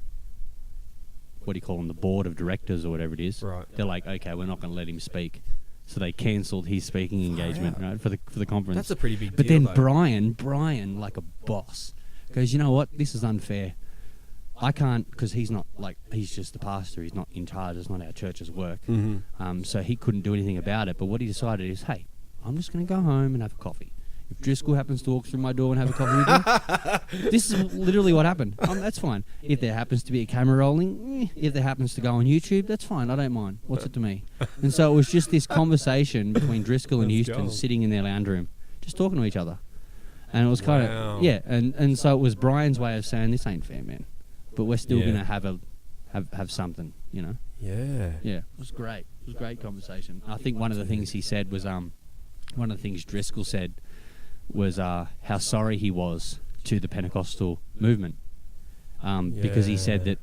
what do you call them, the board of directors or whatever it is, Right. they're like, okay, we're not going to let him speak. So they cancelled his speaking engagement, right, for the conference. That's a pretty big But deal, then though. Brian, like a boss, goes, you know what? This is unfair. I can't, because he's not, like, he's just the pastor. He's not in charge. It's not our church's work. Mm-hmm. So he couldn't do anything about it. But what he decided is, hey, I'm just going to go home and have a coffee. If Driscoll happens to walk through my door and have a coffee with me, this is literally what happened. That's fine. If there happens to be a camera rolling, if there happens to go on YouTube, that's fine. I don't mind. What's it to me? And so it was just this conversation between Driscoll and Let's Houston go. sitting in their lounge room, just talking to each other. And it was kind Wow. of, yeah. And so it was Brian's way of saying, this ain't fair, man. But we're still Yeah. going to have something, you know? Yeah. Yeah, it was great. It was a great conversation. I think one of the things he said was, one of the things Driscoll said was how sorry he was to the Pentecostal movement, because he said that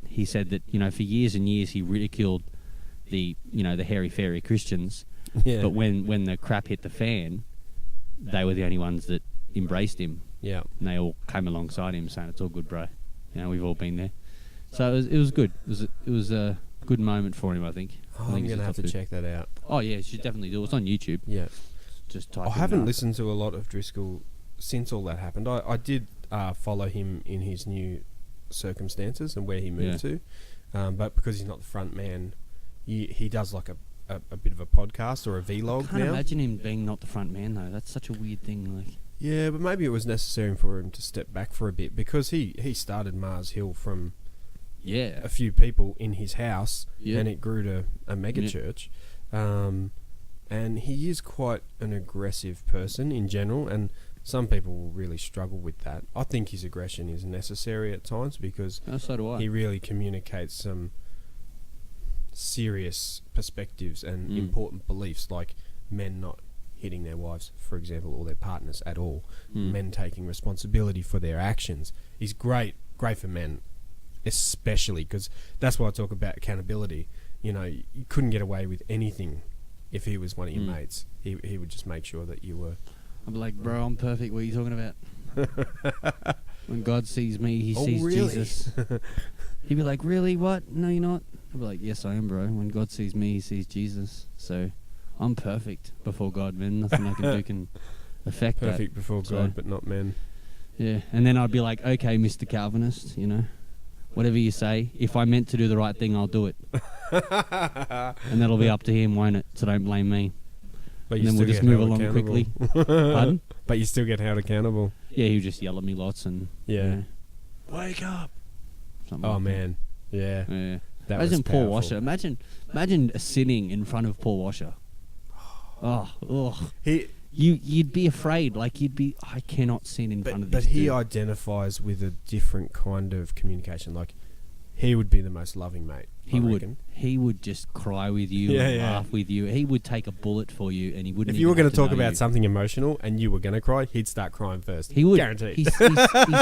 you know, for years and years he ridiculed the hairy fairy Christians, Yeah. but when the crap hit the fan, they were the only ones that embraced him, Yeah. and they all came alongside him saying, "It's all good, bro. You know, we've all been there." So it was good. It was a good moment for him, I think. Oh, I I'm think going to have he's to check that out. Oh yeah, you should definitely do it. It's on YouTube. Yeah. Just type. I in, haven't listened to a lot of Driscoll since all that happened. I did follow him in his new circumstances and where he moved to, but because he's not the front man, he does like a bit of a podcast or a vlog I can't now. imagine him being not the front man though. That's such a weird thing. Like, Yeah, but maybe it was necessary for him to step back for a bit because he started Mars Hill from yeah, a few people in his house, Yeah. and it grew to a mega Yeah. church. And he is quite an aggressive person in general, and some people will really struggle with that. I think his aggression is necessary at times because so do I. he really communicates some serious perspectives and Mm. important beliefs, like men not hitting their wives, for example, or their partners at all. Mm. Men taking responsibility for their actions. He's great for men, especially because that's why I talk about accountability. You know, you couldn't get away with anything if he was one of your mates. He would just make sure that you were... I'm like, bro, I'm perfect. What are you talking about? When God sees me, he Oh, sees really? Jesus. He'd be like, really? What? No, you're not. I'd be like, yes, I am, bro. When God sees me, he sees Jesus. So I'm perfect before God, man. Nothing I can do can affect that. Perfect before So- God, but not men. Yeah, and then I'd be like, okay, Mr. Calvinist, you know, whatever you say. If I meant to do the right thing, I'll do it. And that'll be up to him, won't it? So don't blame me. But And then we'll still just get move held along accountable. quickly. Pardon? But you still get held accountable. Yeah, he would just yell at me lots and... Yeah. You know, wake up! Something Oh like man, yeah. that. Yeah. That was Imagine Paul powerful. Washer. Imagine sitting in front of Paul Washer. Oh, you'd be afraid. Like you'd be. I cannot sit in front of But this. he dude. identifies with a different kind of communication. Like he would be the most loving mate. He I would. reckon. He would just cry with you Yeah, and yeah. laugh with you. He would take a bullet for you, and he wouldn't. If you were going going to to talk know about you. something emotional and you were going to cry, he'd start crying first. He would. Guaranteed. He's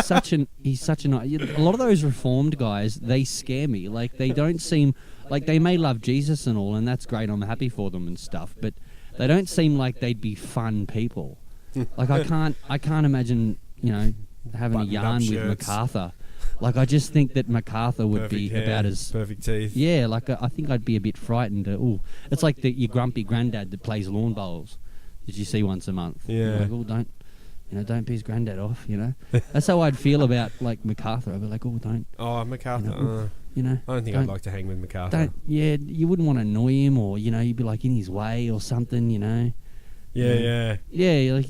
such an. A lot of those reformed guys, they scare me. Like they don't seem like they may love Jesus and all, and that's great. I'm happy for them and stuff, but they don't seem like they'd be fun people. Like I can't imagine having a Buttoned up yarn with shirts. MacArthur. Like I just think that MacArthur would Perfect be hair, about as perfect teeth. yeah. Like I think I'd be a bit frightened. It's like your grumpy granddad that plays lawn bowls that you see once a month. Yeah. Like, don't piss granddad off. That's how I'd feel about like MacArthur. I'd be like, don't. Oh, MacArthur. I don't think I'd like to hang with MacArthur. You wouldn't want to annoy him, or you'd be like in his way or something. Yeah. Yeah, like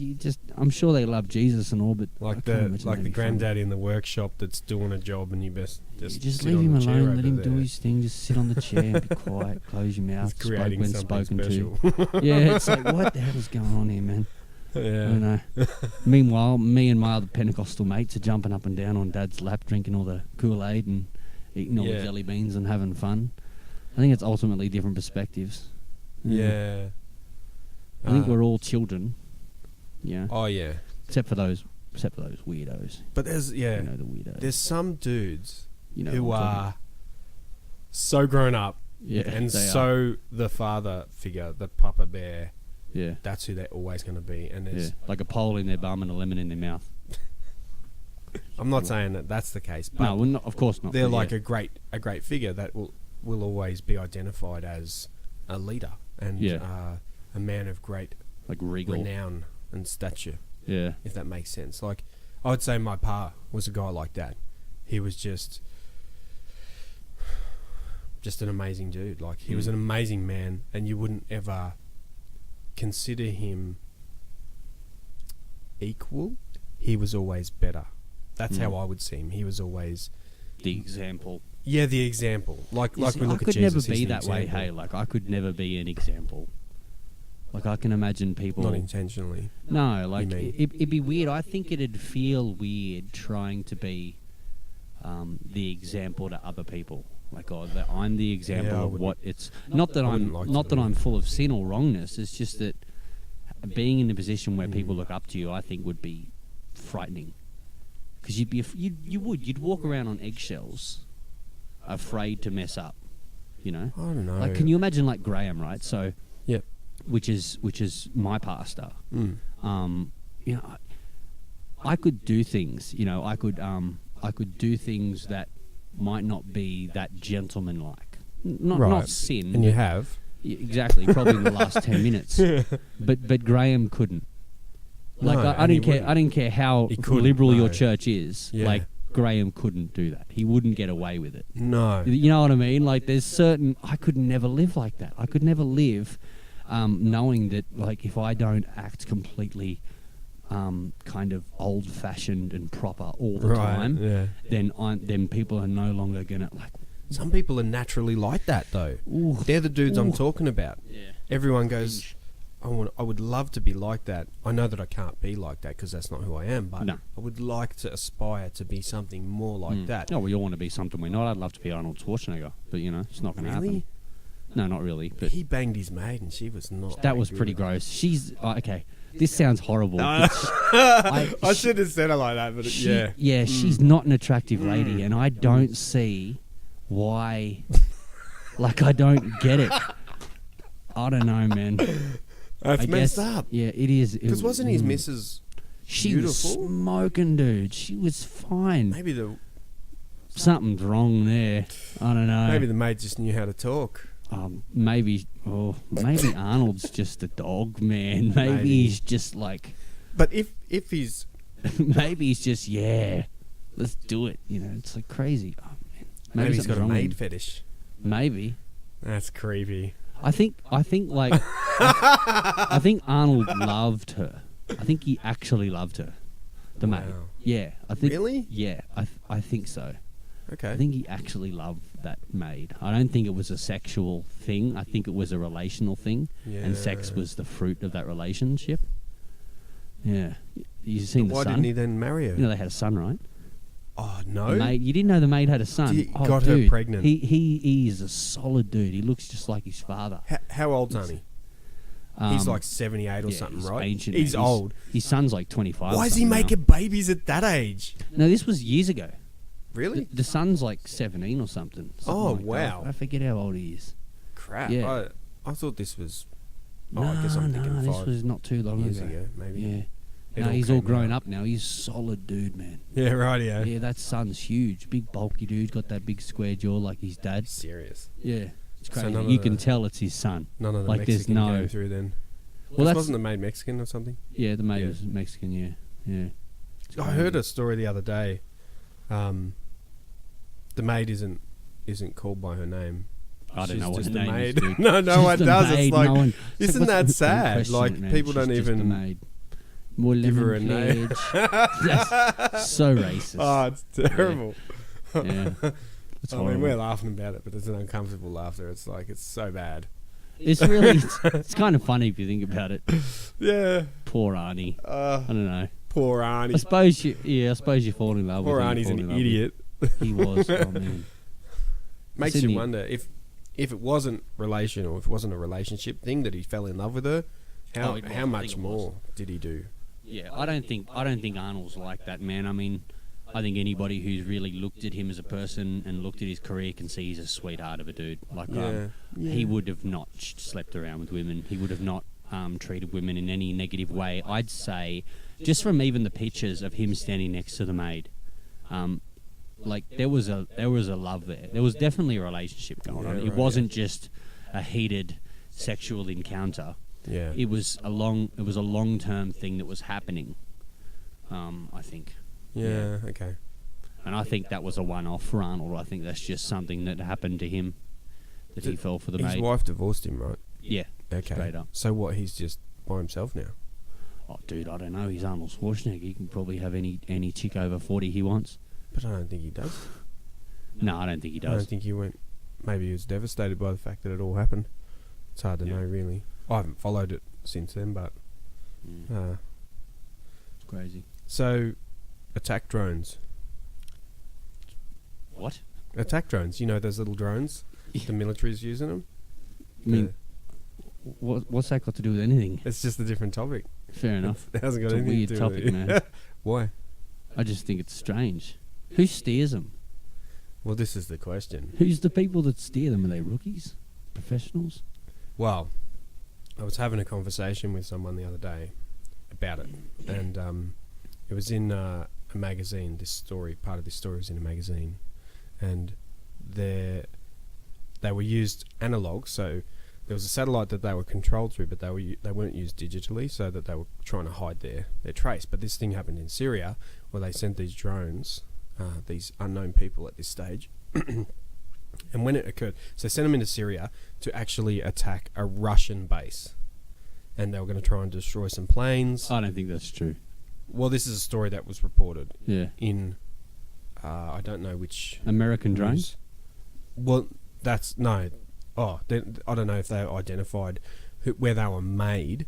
I'm sure they love Jesus and all, but I Like can't imagine that'd the be fun. granddad in the workshop that's doing a job, and you best just Just sit leave on him the chair alone, over let him do there. his thing, just sit on the chair and be quiet, close your mouth, He's creating when something spoken special. to. Yeah, it's like, what the hell is going on here, man? I don't know. Meanwhile, me and my other Pentecostal mates are jumping up and down on Dad's lap, drinking all the Kool-Aid and eating all the jelly beans and having fun. I think it's ultimately different perspectives. Yeah. I think we're all children. Yeah. Oh yeah. Except for those weirdos. But there's the weirdos. there's some dudes who what I'm talking are so grown up and so the father figure, the Papa Bear. Yeah. That's who they're always going to be. And there's like a pole in their bum and a lemon in their mouth. I'm not saying that that's the case, but no, not, of course not. They're like a great figure that will always be identified as a leader and a man of great regal renown and stature. Yeah, if that makes sense. Like I would say, my pa was a guy like that. He was just an amazing dude. Like he was an amazing man, and you wouldn't ever consider him equal. He was always better. That's how I would see him. He was always the example. Yeah, the example. Like we look at Jesus. I could never be that way. Hey, like I could never be an example. Like I can imagine people not intentionally. No, like it'd be weird. I think it'd feel weird trying to be the example to other people. Like, that I'm the example of what it's. Not that I'm full of sin or wrongness. It's just that being in a position where people look up to you, I think, would be frightening. Because you'd walk around on eggshells, afraid to mess up. You know. I don't know. Like, can you imagine like Graham, right? So. Yep. Which is my pastor. Mm. I could do things. I could do things that might not be that gentleman-like. Not sin. And you have. Exactly, probably in the last 10 minutes. But Graham couldn't. Like, No, I didn't care how liberal your church is. Yeah. Like, Graham couldn't do that. He wouldn't get away with it. No. You know what I mean? Like, I could never live like that. I could never live knowing that, like, if I don't act completely kind of old-fashioned and proper all the time, then people are no longer gonna like. Some people are naturally like that, though. Ooh, they're the dudes I'm talking about. Yeah. Everyone goes, I would love to be like that. I know that I can't be like that because that's not who I am, but I would like to aspire to be something more like that. No, we all want to be something we're not. I'd love to be Arnold Schwarzenegger, but it's not going to happen. No, not really. But he banged his maid and she was not. That was pretty gross. She's okay. This sounds horrible. I should have said it like that, but she's not an attractive lady, and I don't see why. Like, I don't get it. I don't know, man. That's messed up. Yeah, it is. Because wasn't his missus She beautiful? was smoking, dude. She was fine. Maybe something's wrong there. I don't know. Maybe the maid just knew how to talk. Maybe Arnold's just a dog, man. Maybe he's just like. But if he's, maybe he's just let's do it. It's like crazy. Oh, man. Maybe he's got a maid fetish. Maybe. That's creepy. I think like I think Arnold loved her. I think he actually loved her. The maid. Yeah, I think. Really? Yeah, I think so. Okay. I think he actually loved that maid. I don't think it was a sexual thing. I think it was a relational thing, and sex was the fruit of that relationship. Yeah, you seen the son? Why didn't he then marry her? They had a son, right? Oh no! The maid, you didn't know the maid had a son. Got her pregnant. He is a solid dude. He looks just like his father. How old's Sonny? He's like 78 or something, right? Ancient, he's old. His son's like 25. Why is he making babies at that age? No, this was years ago. Really? The son's like 17 or something. Oh, like wow. That. I forget how old he is. Crap. Yeah. I thought this was... I guess I'm thinking this was not too long ago. Maybe. Yeah. No, he's all grown up now. He's a solid dude, man. Yeah, right, Yeah, that son's huge. Big, bulky dude. Got that big square jaw like his dad. Serious. Yeah. It's crazy. You can tell it's his son. None of the Mexican came through then. Well, wasn't the maid Mexican or something? Yeah, the maid was Mexican, yeah. I heard a story the other day. The maid isn't called by her name. I don't know what her name maid. is, dude. No one does. It's like, isn't that sad? Like, man? people don't even give her a name. That's so racist. Oh, it's terrible. Yeah. It's I mean, we're laughing about it, but it's an uncomfortable laughter. It's like, it's so bad. It's really, it's kind of funny if you think about it. Yeah. Poor Arnie. I don't know. Poor Arnie. I suppose you fall in love Poor with him. Arnie's an idiot. He was. Oh man. Makes Sydney. you wonder if it wasn't relational, if it wasn't a relationship thing that he fell in love with her, how I much think it more did he do? Yeah, I don't think Arnold's like that, man. I mean, I think anybody who's really looked at him as a person and looked at his career can see he's a sweetheart of a dude. Like, he would have not slept around with women. He would have not treated women in any negative way. I'd say, just from even the pictures of him standing next to the maid, like there was a love there. There was definitely a relationship going on. It wasn't just a heated sexual encounter. Yeah. It was a long-term thing that was happening. I think. Yeah. Okay. And I think that was a one-off for Arnold. I think that's just something that happened to him, that he fell for the maid. His wife divorced him, right? Yeah. Okay. Straight up. So what? He's just by himself now. Oh, dude, I don't know. He's Arnold Schwarzenegger. He can probably have any chick over 40 he wants. But I don't think he does. No, I don't think he does. I don't think he went. Maybe he was devastated by the fact that it all happened. It's hard to know, really. I haven't followed it since then, but it's crazy. So, attack drones. What? Attack drones. You know those little drones? The military's using them? I mean, what's that got to do with anything? It's just a different topic. Fair enough. It hasn't got It's a anything weird to do topic, with it. man. Why? I just think it's strange. Who steers them? Well, this is the question. Who's the people that steer them? Are they rookies? Professionals? Well, I was having a conversation with someone the other day about it, and it was in a magazine. Part of this story was in a magazine, and they were used analog. So there was a satellite that they were controlled through, but they weren't used digitally, so that they were trying to hide their trace. But this thing happened in Syria, where they sent these drones, these unknown people at this stage. And when it occurred, so they sent them into Syria to actually attack a Russian base. And they were going to try and destroy some planes. I don't think that's true. Well, this is a story that was reported in, I don't know which... American drones? Well, that's... No. I don't know if they identified where they were made.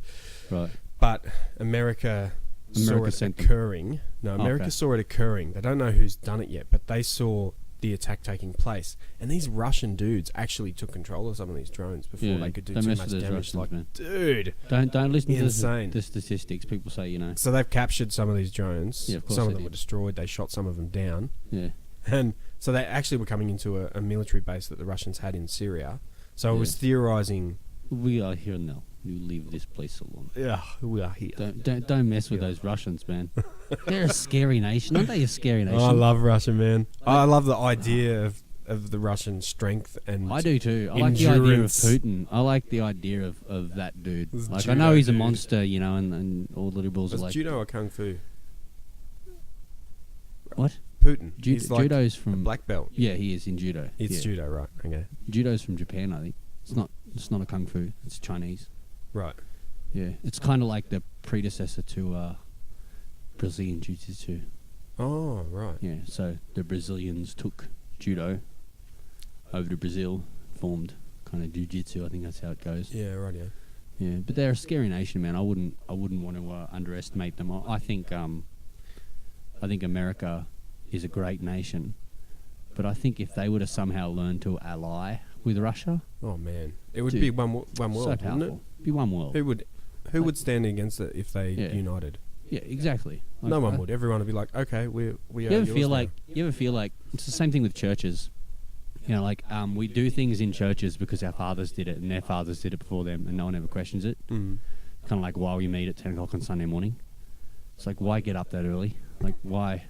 Right. But America saw it occurring. No, America saw it occurring. They don't know who's done it yet, but they saw the attack taking place, and these Russian dudes actually took control of some of these drones before they could do too much damage. Russians, like, man. dude, don't listen insane. to the statistics. People say, you know. So they've captured some of these drones. Yeah, of course some of they them did. were destroyed. They shot some of them down. Yeah. And so they actually were coming into a military base that the Russians had in Syria. So it was theorizing. We are here now. You leave this place alone. Yeah, we are here. Don't mess with those Russians, man. They're a scary nation. Aren't they a scary nation? Oh, I love Russia, man. I love the idea of the Russian strength and I do too. I endurance. like the idea of Putin. I like the idea of that dude. Like, judo, I know he's a dude. monster, you know, and all the liberals are Is like... judo or kung fu? What? Putin. He's like Judo's a from... black belt. Yeah, he is in judo. It's yeah. judo, right? Okay. Judo's from Japan, I think. It's not a kung fu. It's Chinese. Right. Yeah, it's kind of like the predecessor to Brazilian jiu-jitsu. Oh, right. Yeah, so the Brazilians took judo over to Brazil, formed kind of jiu-jitsu. I think that's how it goes. Yeah, right. Yeah. Yeah, but they're a scary nation, man. I wouldn't want to underestimate them. I think America is a great nation, but I think if they were to somehow learn to ally with Russia, oh man, it would be one world, so wouldn't powerful. it? Be one world. Who would stand against it if they united? Yeah, exactly. Like, No one would. Everyone would be like, okay, we are You ever yours feel now. like it's the same thing with churches? You know, like we do things in churches because our fathers did it and their fathers did it before them, and no one ever questions it. Mm. Kind of like why we meet at 10 o'clock on Sunday morning. It's like, why get up that early? Like, why?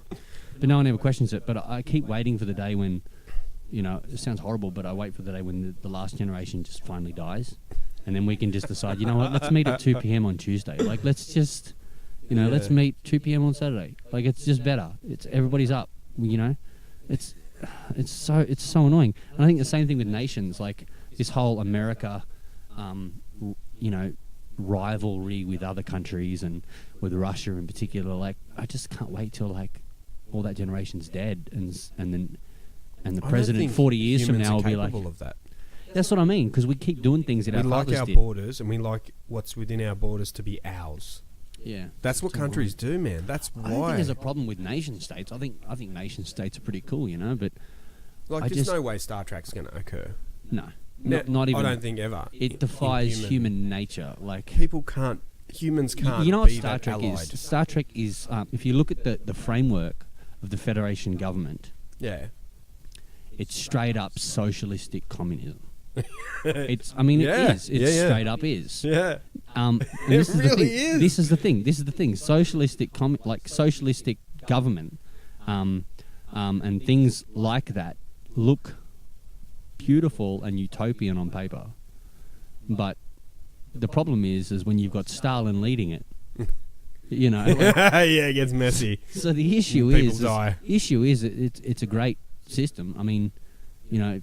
But no one ever questions it. But I keep waiting for the day when, you know, it sounds horrible, but I wait for the day when the last generation just finally dies. And then we can just decide, you know what, let's meet at 2 p.m. on Tuesday. Like, let's just, you know, let's meet 2 p.m. on Saturday. Like, it's just better. It's everybody's up, you know. It's so annoying. And I think the same thing with nations, like this whole America, you know, rivalry with other countries and with Russia in particular. Like, I just can't wait till like all that generation's dead, and the president 40 years from now will be like, of that. That's what I mean, because we keep doing things that We our like fathers our did. borders, and we like what's within our borders to be ours. Yeah, That's what Too countries long. do, man. That's I don't think why. there's a problem with nation states. I think nation states are pretty cool, you know. But Like, I there's just- no way Star Trek's going to occur. no, No, not even. I don't think ever. It defies human- human nature. Like Humans can't you know what be Star that Trek allied. is? Star Trek is if you look at the framework of the Federation government, Yeah. it's straight up socialistic communism. It's. I mean, Yeah, it is. It yeah. straight up is. Yeah. And It this is the really thing. is. This is the thing. This is the thing. Socialistic socialistic government, and things like that look beautiful and utopian on paper, but the problem is when you've got Stalin leading it. You know. Like, Yeah, it gets messy. so the issue People is die. it's a great system. I mean, you know,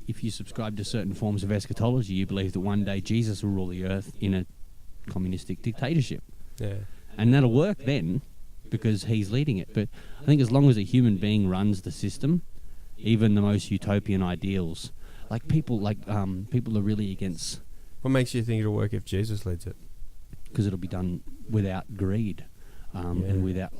if you subscribe to certain forms of eschatology, you believe that one day Jesus will rule the earth in a communistic dictatorship, Yeah. and that'll work then because he's leading it. But I think as long as a human being runs the system, even the most utopian ideals, like people are really against, What makes you think it'll work if Jesus leads it? because it'll be done without greed, Yeah. and without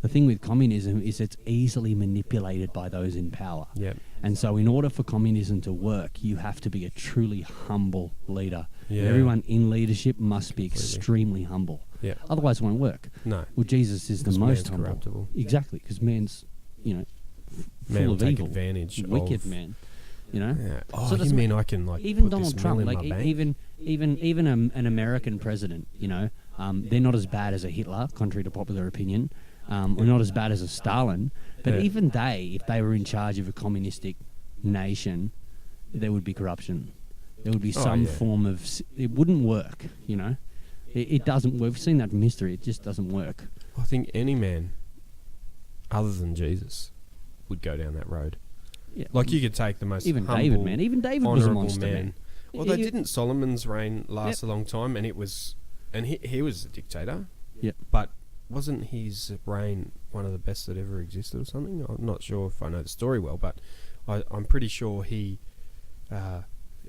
the thing with communism is it's easily manipulated by those in power. Yeah. And so in order for communism to work, you have to be a truly humble leader. Yeah. Everyone in leadership must be Completely. extremely humble. Yeah. Otherwise it won't work. No. Well, Jesus is the Because most man's humble. corruptible. Exactly, because man's, you know, Man full will of take evil. advantage Wicked of... man. You know? Yeah. Oh, So you doesn't- mean I can, like, Even put Donald this Trump, mill in like my bank? even an American president, you know, they're not as bad as a Hitler, contrary to popular opinion, or not as bad as a Stalin. But Yeah. even if they were in charge of a communistic nation, there would be corruption. There would be some yeah. form of. It wouldn't work, you know. It doesn't. We've seen that in history. It just doesn't work. I think any man, other than Jesus, would go down that road. Yeah. Like, you could take the most even humble, David, man. Even David was a honourable monster, man. Although He- didn't Solomon's reign last a long time, and he was a dictator. Yep. But wasn't his reign one of the best that ever existed or something? I'm not sure if I know the story well, but I'm pretty sure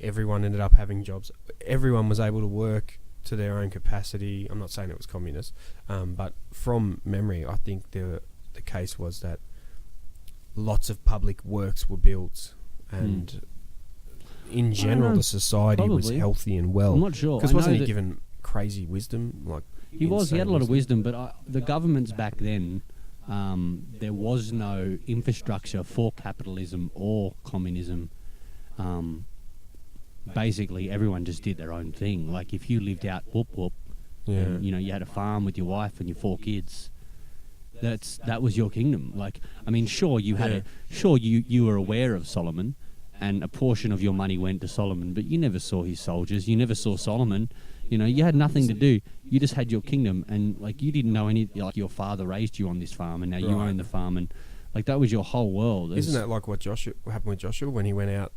everyone ended up having jobs. Everyone was able to work to their own capacity. I'm not saying it was communist, but from memory, I think the case was that lots of public works were built, and in general, know. the society was Probably. healthy and well. I'm not sure. Because I know wasn't he that- given crazy wisdom? Like, He was. He had a lot of insane wisdom, but the governments back then, there was no infrastructure for capitalism or communism. Basically, everyone just did their own thing. Like, if you lived out whoop whoop, Yeah. and, you know, you had a farm with your wife and your 4 kids. That was your kingdom. Like, I mean, sure you had you were aware of Solomon, and a portion of your money went to Solomon, but you never saw his soldiers. You never saw Solomon. You know, you had nothing to do. You just had your kingdom, and like you didn't know any. Like, your father raised you on this farm, and now you Right. own the farm, and like that was your whole world. Isn't that like what happened with Joshua when he went out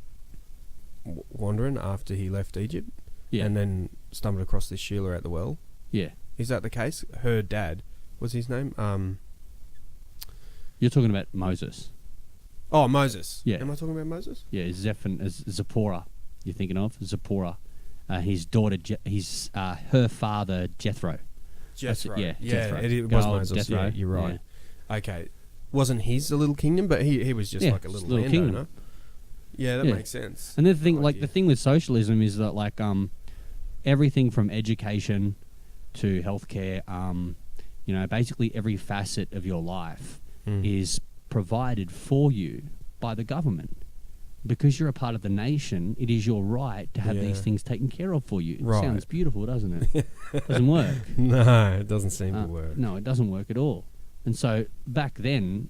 wandering after he left Egypt, Yeah, and then stumbled across this Sheila at the well? yeah. Is that the case? Her dad, was his name? You're talking about Moses. Oh, Moses. Yeah. Am I talking about Moses? Yeah, Zipporah. You're thinking of Zipporah. His daughter, her father, Jethro. Jethro. Yeah, yeah, Jethro. it was Go Moses. Jethro. Yeah, you're right. Okay, wasn't his a little kingdom, but he was just Yeah, like a just little a little landowner. kingdom. Yeah, that Yeah. makes sense. And the thing, Idea. the thing with socialism is that, like, everything from education to healthcare, you know, basically every facet of your life is provided for you by the government. Because you're a part of the nation, it is your right to have Yeah. these things taken care of for you. It Right. sounds beautiful, doesn't it? Doesn't work. No, it doesn't seem to Uh, work. No, it doesn't work at all. And so back then,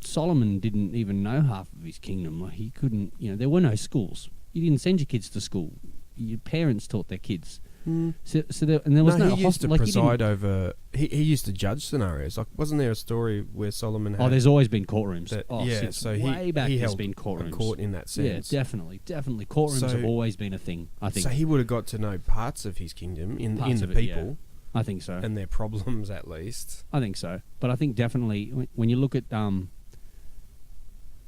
Solomon didn't even know half of his kingdom. Like, he couldn't, you know, there were no schools. You didn't send your kids to school. Your parents taught their kids. So there was no he used to like, you didn't- preside over. He used to judge scenarios. Like, wasn't there a story where Solomon had? Oh, there's always been courtrooms. that- Since so way back he there's held been a courtrooms. court in that Yeah, sense. definitely. Courtrooms So- have always been a thing, I think. So he would have got to know parts of his kingdom in Parts the of it, yeah. people I think so. and their problems, at least. I think so. But I think definitely when you look at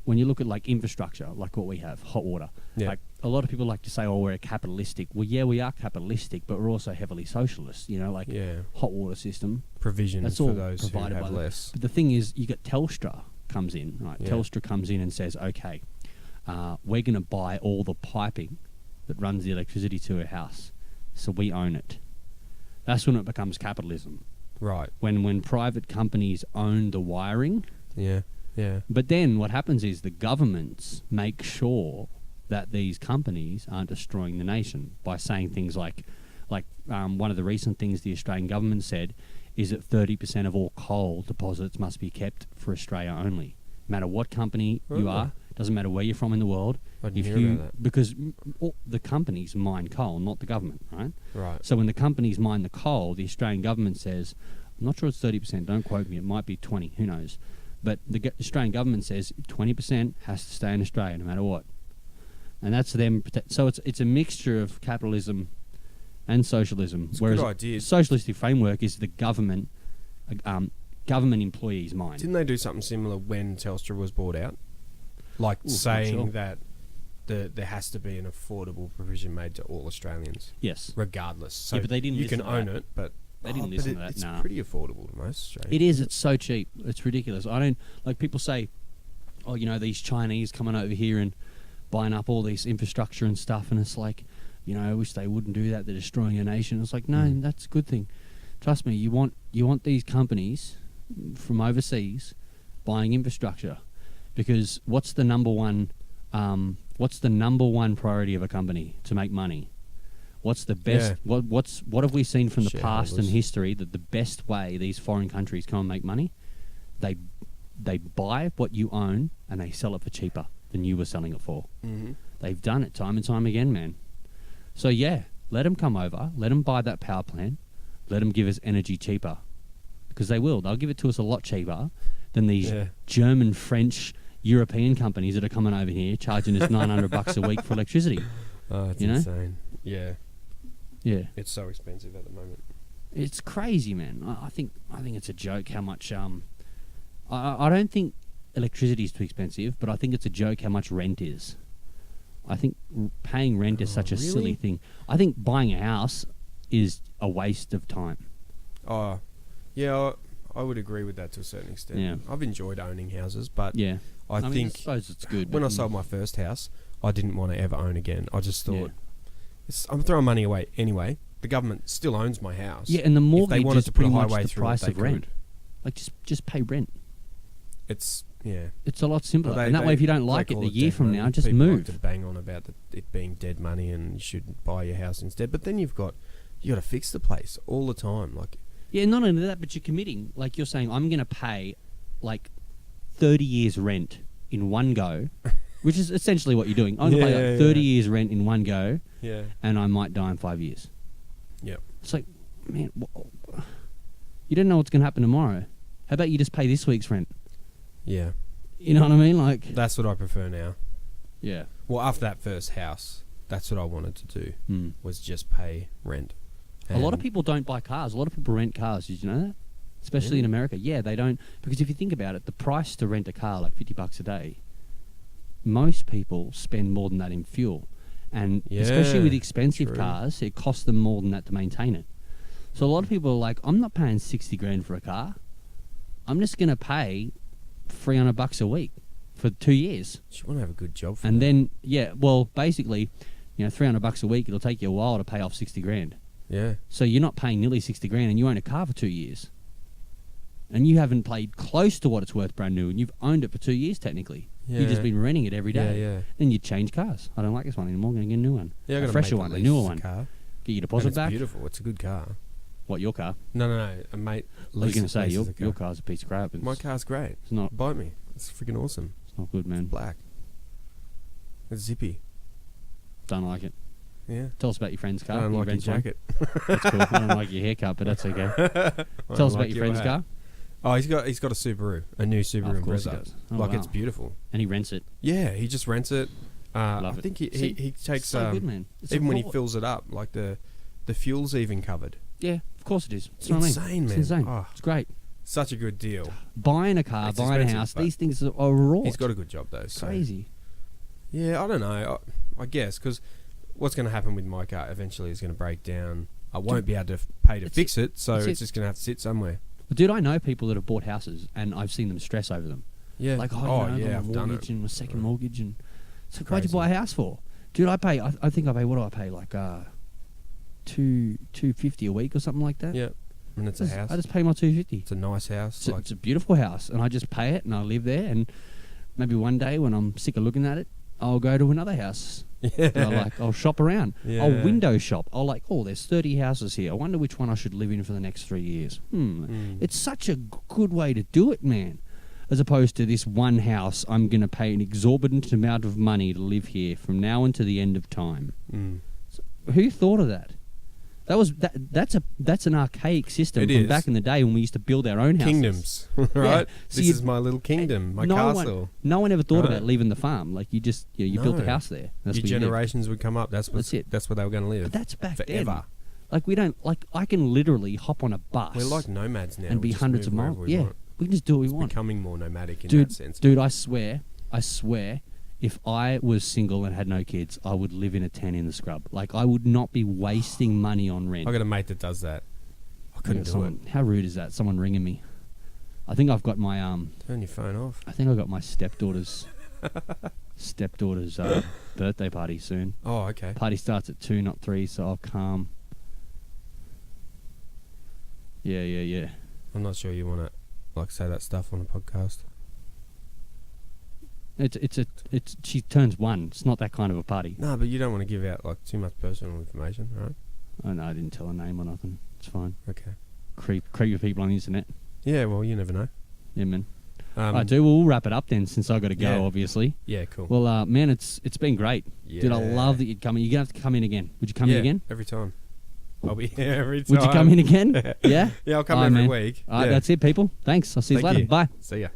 when you look at like infrastructure, like what we have, hot water, Yeah. like a lot of people like to say, oh, we're capitalistic. Well, yeah, we are capitalistic, but we're also heavily socialist. You know, like hot water system. Provision That's for all those who provided have by less. But the thing is, you get Telstra comes in, right? Yeah. Telstra comes in and says, okay, we're going to buy all the piping that runs the electricity to a house, so we own it. That's when it becomes capitalism. Right. When private companies own the wiring. Yeah. Yeah. But then what happens is the governments make sure that these companies aren't destroying the nation by saying things like one of the recent things the Australian government said is that 30% of all coal deposits must be kept for Australia only. No matter what company you are, doesn't matter where you're from in the world. I didn't hear about that. Because all the companies mine coal, not the government, right? Right. So when the companies mine the coal, the Australian government says, I'm not sure it's 30%, don't quote me, it might be 20, who knows. But the Australian government says 20% has to stay in Australia no matter what. And that's them. So it's a mixture of capitalism and socialism. It's whereas a good idea. socialistic framework is the government employees' mind. Didn't they do something similar when Telstra was bought out? Like saying that there has to be an affordable provision made to all Australians. Yes. Regardless. So Yeah, but they didn't you can listen to own that. it, but They didn't listen to that, it's nah. pretty affordable to most Australians. It is. It's so cheap. It's ridiculous. I don't like people say, oh, you know, these Chinese coming over here and buying up all this infrastructure and stuff, and it's like, you know, I wish they wouldn't do that. They're destroying a nation. It's like, no, that's a good thing. Trust me. You want these companies from overseas buying infrastructure, because what's the number one priority of a company? To make money. What's the best? Yeah. What have we seen from the past and Shareholders. history that the best way these foreign countries come and make money? They buy what you own and they sell it for cheaper than you were selling it for. Mm-hmm. They've done it time and time again, man. So yeah, let them come over, let them buy that power plant, let them give us energy cheaper, because they will. They'll give it to us a lot cheaper than these German, French, European companies that are coming over here charging us $900 a week for electricity. Oh, it's You know? insane. Yeah. Yeah. It's so expensive at the moment. It's crazy, man. I think it's a joke how much. I don't think electricity is too expensive, but I think it's a joke how much rent is. I think paying rent is such a silly really? thing. I think buying a house is a waste of time. Oh, yeah, I would agree with that to a certain extent. Yeah. I've enjoyed owning houses, but Yeah, I mean, think I suppose it's good. when but I sold my first house, I didn't want to ever own again. I just thought, Yeah. I'm throwing money away anyway. The government still owns my house. yeah, and the If mortgage they wanted is to put a pretty much highway the through price it, they of rent. could. Like just pay rent. It's, yeah. It's a lot simpler. But and that way, if you don't like they it call a year dead from money. now, just People move. like to bang on about it being dead money and you should buy your house instead. But then you got to fix the place all the time. Like, Yeah, not only that, but you're committing. Like you're saying, I'm going to pay like 30 years rent in one go, which is essentially what you're doing. I'm going to pay like 30 years rent in one go, yeah, and I might die in 5 years. Yep. It's like, man, you don't know what's going to happen tomorrow. How about you just pay this week's rent? yeah. You know what I mean? Like, That's what I prefer now. yeah. Well, after that first house, that's what I wanted to do, Hmm. was just pay rent. A lot of And- people don't buy cars. A lot of people rent cars. Did you know that? Especially in Really? America. Yeah, they don't. Because if you think about it, the price to rent a car, like $50 a day, most people spend more than that in fuel. And especially with Yeah, expensive true. cars, it costs them more than that to maintain it. So a lot of people are like, I'm not paying 60 grand for a car. I'm just going to pay $300 a week for 2 years. You want to have a good job for And that. then, yeah, well, basically, $300 a week, it'll take you a while to pay off 60 grand. Yeah. So you're not paying nearly 60 grand and you own a car for 2 years. And you haven't paid close to what it's worth brand new, and you've owned it for 2 years technically. You've just Yeah. been renting it every day. Yeah, yeah. Then you change cars. I don't like this one anymore. I'm going to get a new one. Yeah, I A gotta fresher make one, at a least newer a one. car. Get your And deposit it's back. beautiful. It's a good car. What, your car? No. A mate. I was going to say, leases your a car. car's a piece of crap. My car's great. It's not, Bite me. It's freaking awesome. it's not good, man. Black. It's zippy. Don't like it. Yeah. Tell us about your friend's car. I don't You like your rent one. jacket. That's cool. I don't like your haircut, but that's okay. Tell us about your friend's car. Oh, he's got a Subaru, a new Subaru Of course he Impreza. does. Oh, Like, wow. it's beautiful. And he rents it. Yeah, he just rents it. Love I it. think he See, takes so good, man. It's even a when he raw- fills it up, like the fuel's even covered. Yeah, of course it is. That's It's what I mean. insane, man. It's insane. Oh. It's great. Such a good deal. Buying a car, It's buying a expensive, house, but these things are raw. He's got a good job though. So. Crazy. Yeah, I don't know. I guess because what's going to happen with my car eventually is going to break down. I won't be able to pay to fix it, so it's just going to have to sit somewhere. Dude, I know people that have bought houses, and I've seen them stress over them. Yeah. Like, yeah, my I've done mortgage it. and my second mortgage, and so why'd you Crazy. buy a house for? Dude, I pay. I think I pay. What do I pay? Like $250 a week or something like that. Yeah, and it's a house. I just pay my $250. It's a nice house. It's a beautiful house, and I just pay it, and I live there. And maybe one day when I'm sick of looking at it, I'll go to another house. Yeah. I'll shop around. Yeah. I'll window shop. I'll like, there's 30 houses here. I wonder which one I should live in for the next 3 years. It's such a good way to do it, man. As opposed to this one house, I'm going to pay an exorbitant amount of money to live here from now until the end of time. So, who thought of that? That's an archaic system from back in the day when we used to build our own houses. Kingdoms, right? Yeah. So this is my little kingdom, my castle. No one ever thought about leaving the farm. Like you just you built the No. house there. That's Your where you live. generations would come up. That's it. That's where they were going to live. But that's back forever. then. Like we don't like. I can literally hop on a bus. We're like nomads now. and We be just hundreds move of miles. wherever we Yeah, want. we can just do what we It's want. becoming more nomadic in Dude, that sense. dude, I swear, if I was single and had no kids, I would live in a tent in the scrub. Like I would not be wasting money on rent. I got a mate that does that. I couldn't do it. How rude is that? Someone ringing me. I think I've got my Turn your phone off. I think I got my stepdaughter's birthday party soon. Oh, okay. Party starts at 2, not 3, so I'll calm. Yeah. I'm not sure you want to say that stuff on a podcast. It's she turns 1. It's not that kind of a party. No, but you don't want to give out too much personal information, right? Oh no, I didn't tell her name or nothing. It's fine. Okay. Creepy people on the internet. Yeah, well, you never know. Yeah, man. I do. We'll wrap it up then, since I got to go. Yeah. Obviously. Yeah, cool. Well, man, it's been great, dude. I love that you'd come in. You're gonna have to come in again. Would you come in again? Every time. I'll be here every time. Would you come in again? Yeah. Yeah, I'll come All right, every man. week. All right, Yeah. that's it, people. Thanks. I'll see you Thank later. you. Bye. See ya.